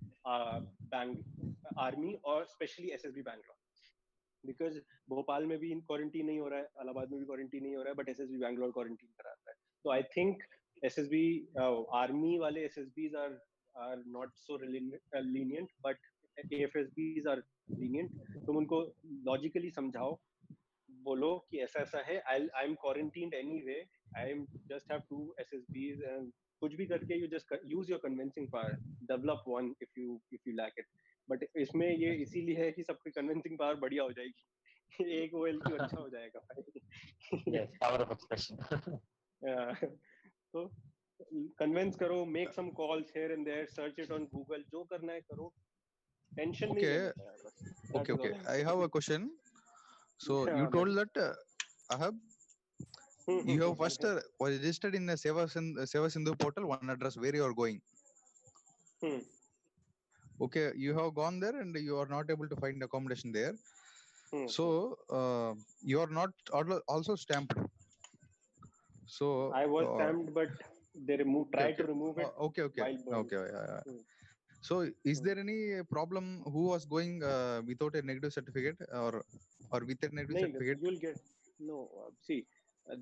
B: army or especially SSB Bangalore. Because Bhopal में भी क्वारंटीन नहीं हो रहा है, इलाहाबाद में भी क्वारंटीन नहीं हो रहा है, बट एसएसबी बैंगलोर क्वारंटीन कराता है. तो आई थिंक एसएसबी आर्मी वाले एसएसबीज are not so lenient, but AFSBs are lenient. तुम उनको logically समझाओ, बोलो कि ऐसा है, I'm quarantined anyway, I just have 2 SSBs and कुछ भी करके you just use your convincing power, develop one if you lack it. But इसमें ये इसीलिए है कि सबकी convincing power बढ़िया हो जाएगी. एक OLQ अच्छा हो जाएगा भाई.
H: Yes, power of expression.
B: तो convince करो, make some calls here and there, search it on Google, जो करना है करो, tension नहीं लेना है बस.
D: Okay. I have a question. So you told that Ahab, you have first was registered in the Seva Sindhu portal, one address where you are going. Okay, you have gone there and you are not able to find accommodation there. So you are not also stamped. So
B: I was stamped, but they tried to remove it.
D: Okay. Yeah. So is there any problem who was going without a negative certificate or with a negative certificate?
B: You'll get see,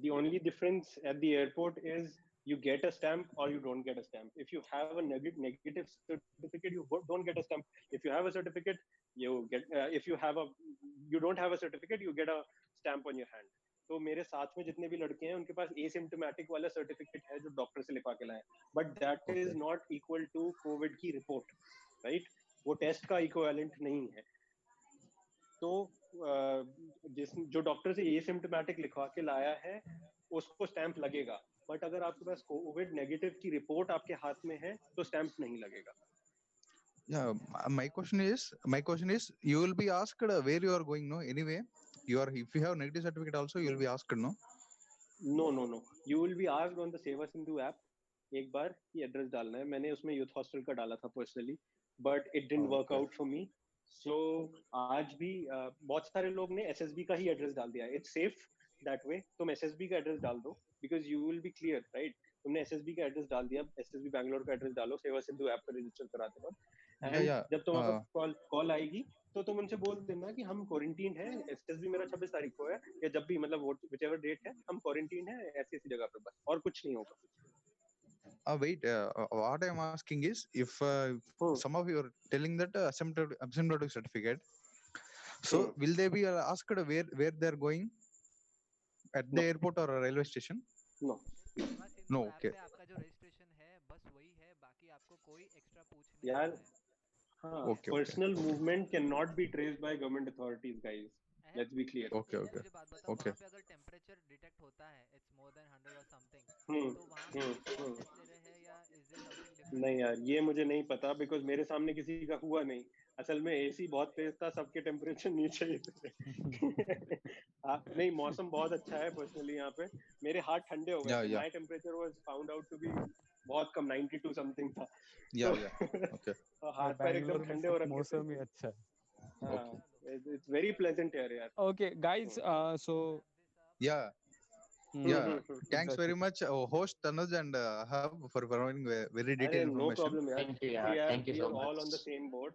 B: the only difference at the airport is you get a stamp or you don't get a stamp. If you have a negative certificate, you don't get a stamp. If you have a certificate, you get. If you don't have a certificate, you get a stamp on your hand. तो मेरे साथ में जितने भी लड़के हैं उनके पास asymptomatic वाला सर्टिफिकेट है जो डॉक्टर से लिखवा के लाए, but that is not equal to Covid की रिपोर्ट, राइट? वो टेस्ट का इक्विवेलेंट नहीं है. तो जो डॉक्टर से एसिम्प्टोमेटिक लिखवा के लाया है उसको स्टैंप लगेगा, बट अगर आपके पास कोविड नेगेटिव की रिपोर्ट आपके हाथ में है तो स्टैंप नहीं लगेगा.
D: Yeah, my question is, you will be asked where you are going. No, anyway, if you have negative certificate also, you will be asked. No.
B: No. You will be asked on the Seva Sindhu app एक बार कि address डालना है. मैंने उसमें youth hostel का डाला था personally, but it didn't work out for me. So आज भी बहुत सारे लोग ने एसएसबी का ही एड्रेस डाल दिया. It's safe that way. तुम एसएसबी का एड्रेस डाल दो because you will B clear, right. तुमने एसएसबी का एड्रेस डाल दिया, एसएसबी बैंगलोर का एड्रेस डालो सेवा सिंधु ऐप पर रजिस्टर कराते वक्त. And
D: Yeah.
B: जब तुम्हारा कॉल आएगी तो तुम उनसे बोल देना कि हम क्वारंटीन है, एसएसबी मेरा 26 तारीख को है, या जब भी मतलब whichever डेट है, हम क्वारंटीन है ऐसी ऐसी जगह पे, बस और कुछ नहीं होगा.
D: Wait. What I am asking is, if some of you are telling that asymptomatic certificate, so will they be asked where they are going at the airport or a railway station?
B: No.
D: No. Okay.
A: आपका जो registration है बस वही है, बाकी आपको कोई extra पूछ नहीं
B: यार
A: रहा है.
B: हाँ,
D: Okay.
B: Personal movement can not be traced by government authorities guys. Let's be clear.
D: Okay.
A: मुझे बात बताओ,
D: Okay.
A: वहाँ पे अगर टेम्परेचर डिटेक्ट होता है, इट्स मोर देन 100 और समथिंग, तो वहाँ पे स्वैब टेस्ट ले रहे हैं या इज देयर समथिंग डिफरेंट?
B: नहीं यार, ये मुझे नहीं पता बिकॉज मेरे सामने किसी का हुआ नहीं. असल में एसी बहुत तेज था, सबके टेम्परेचर नीचे ही थे. नहीं, मौसम बहुत अच्छा है पर्सनली यहाँ पे. मेरे हाथ ठंडे हो गए थे. My temperature was found out to be बहुत कम, 92 समथिंग था.
D: Yeah. Okay.
B: हाथ पैर एकदम ठंडे हो रखे थे.
C: मौसम ही अच्छा है.
B: हाँ, it's very pleasant here यार.
C: Okay, guys. So
D: Yeah. Yeah. Thanks very much, host Tanuj and Hub, for providing very detailed
B: अरे no
D: information.
B: problem यार.
H: Thank you, yeah. Thank you
B: We
H: so
B: are all
H: much.
B: on the same boat.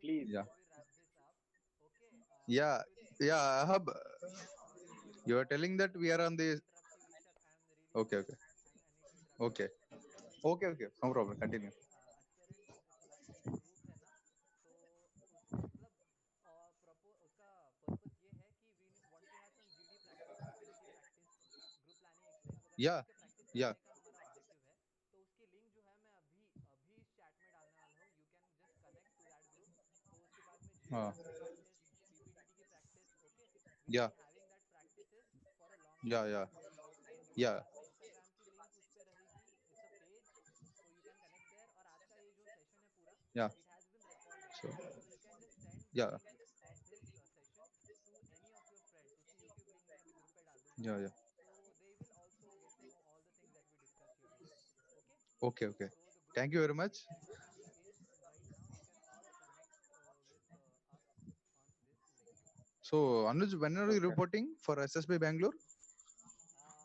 B: Please.
D: Yeah. Yeah. Hub, you are telling that we are on the. Okay. Okay. No problem. Continue.
A: उसका purpose ये है कि we want to have some GD practice, PPDT practice, group planning exercise वगैरह
D: Yeah.
A: के practice करने का हमारा objective है. तो उसकी लिंक जो है मैं अभी इस चैट में डालने वाला हूँ. You can just connect to that group. तो उसके बाद में जीडी की प्रैक्टिस, पीपीटीटी की practice, okay, we
D: Yeah.
A: Will be having that practices for a long
D: Yeah.
A: Time.
D: Yeah.
A: Okay, उसके
D: Yeah.
A: बाद में इंस्टाग्राम की लिंक उस पे रहेगी. It's a page, so you can connect there. और आज का ये जो सेशन है पूरा,
D: Yeah.
A: It has been recorded,
D: So.
A: so you can just send the
D: Yeah.
A: link of this session to any of your friends. उसकी YouTube link मैं अभी ग्रुप पे डाल दूंगा.
D: Yeah.
A: So they will also get to know all the things that we discuss here today. Okay?
D: Okay.
A: So the group
D: Thank you very much.
A: is in right now. You can all connect with us on this link.
D: So, Anuj, when are you reporting for SSB Bangalore?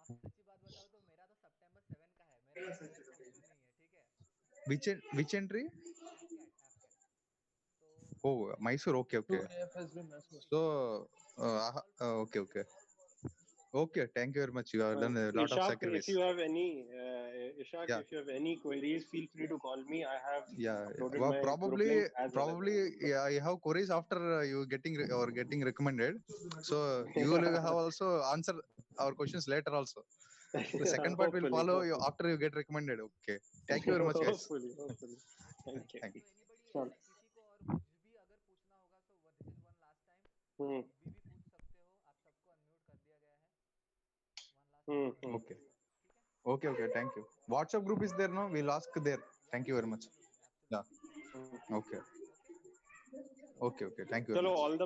A: सच्ची बात बताओ तो मेरा तो सितंबर 7 का है. मेरा कोई मैसेज नहीं है, ठीक है.
D: Which entry?
A: AFCAT.
D: Oh, Mysore. Okay. So, okay. Okay, thank you very much. You have done a lot of
B: Ishaq,
D: sacrifice.
B: if you have any,
D: Yeah.
B: if you have any queries, feel free to call me. I have
D: Yeah.
B: uploaded
D: Well,
B: my
D: probably,
B: group link as well as
D: yeah, you have queries after you getting recommended. So you will have also answer our questions later also. The second part will follow you after you get recommended. Okay. Thank you very much, guys.
B: Hopefully. Thank you.
D: Thank you.
A: Anybody, किसी को और कुछ भी अगर पूछना होगा तो this is one last time. अभी भी पूछ सकते हो. आप सबको अनम्यूट कर दिया गया है. One last time.
D: Okay. Okay. Thank you. WhatsApp group is there now. We'll ask there. Thank you very much. Yeah. Okay. Thank you very
B: Chalo,
D: much.
B: all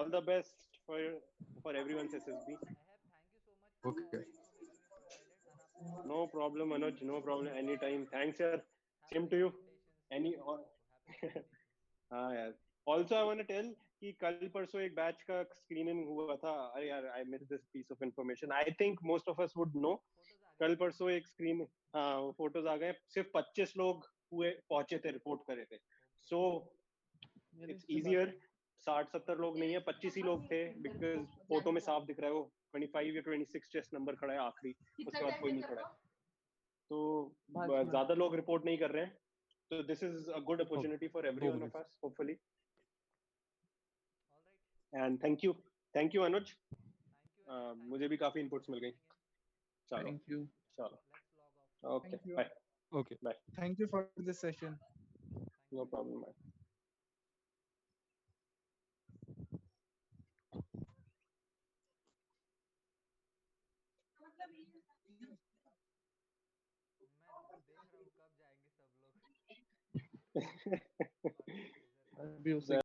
B: the best for everyone's SSB.
A: Thank you so much for all the
D: Okay.
A: information you provided.
B: No problem, Anuj. No problem. Anytime. Thanks, sir. Same to you. हाँ यार. Also, I want to tell कि कल परसों एक batch का screening हुआ था. अरे यार, I missed this piece of information. I think most of us would know. कल परसों एक स्क्रीन, हाँ, फोटोज आ गए. सिर्फ 25 लोग पहुंचे थे, रिपोर्ट करे थे. So it's easier. 60-70 लोग नहीं है, 25 ही लोग थे. बिकॉज फोटो में साफ दिख रहा है वो 25 या 26 चेस्ट नंबर खड़ा है आखिरी. उसके बाद कोई नहीं खड़ा है. तो ज्यादा लोग रिपोर्ट नहीं कर रहे हैं. So this is a good opportunity for every one of us, hopefully.
A: All right.
B: And thank you, Anuj. मुझे भी काफी inputs मिल गई. चलो.
G: Thank you.
B: चलो.
A: Let's log off.
B: Okay.
I: Thank you.
B: Bye.
C: Okay.
B: Bye.
I: Thank you for this session.
B: No problem. Bye.
A: मैं देख रहा हूँ कब जाएंगे सब लोग। Lot of pressure.
G: अभी उसे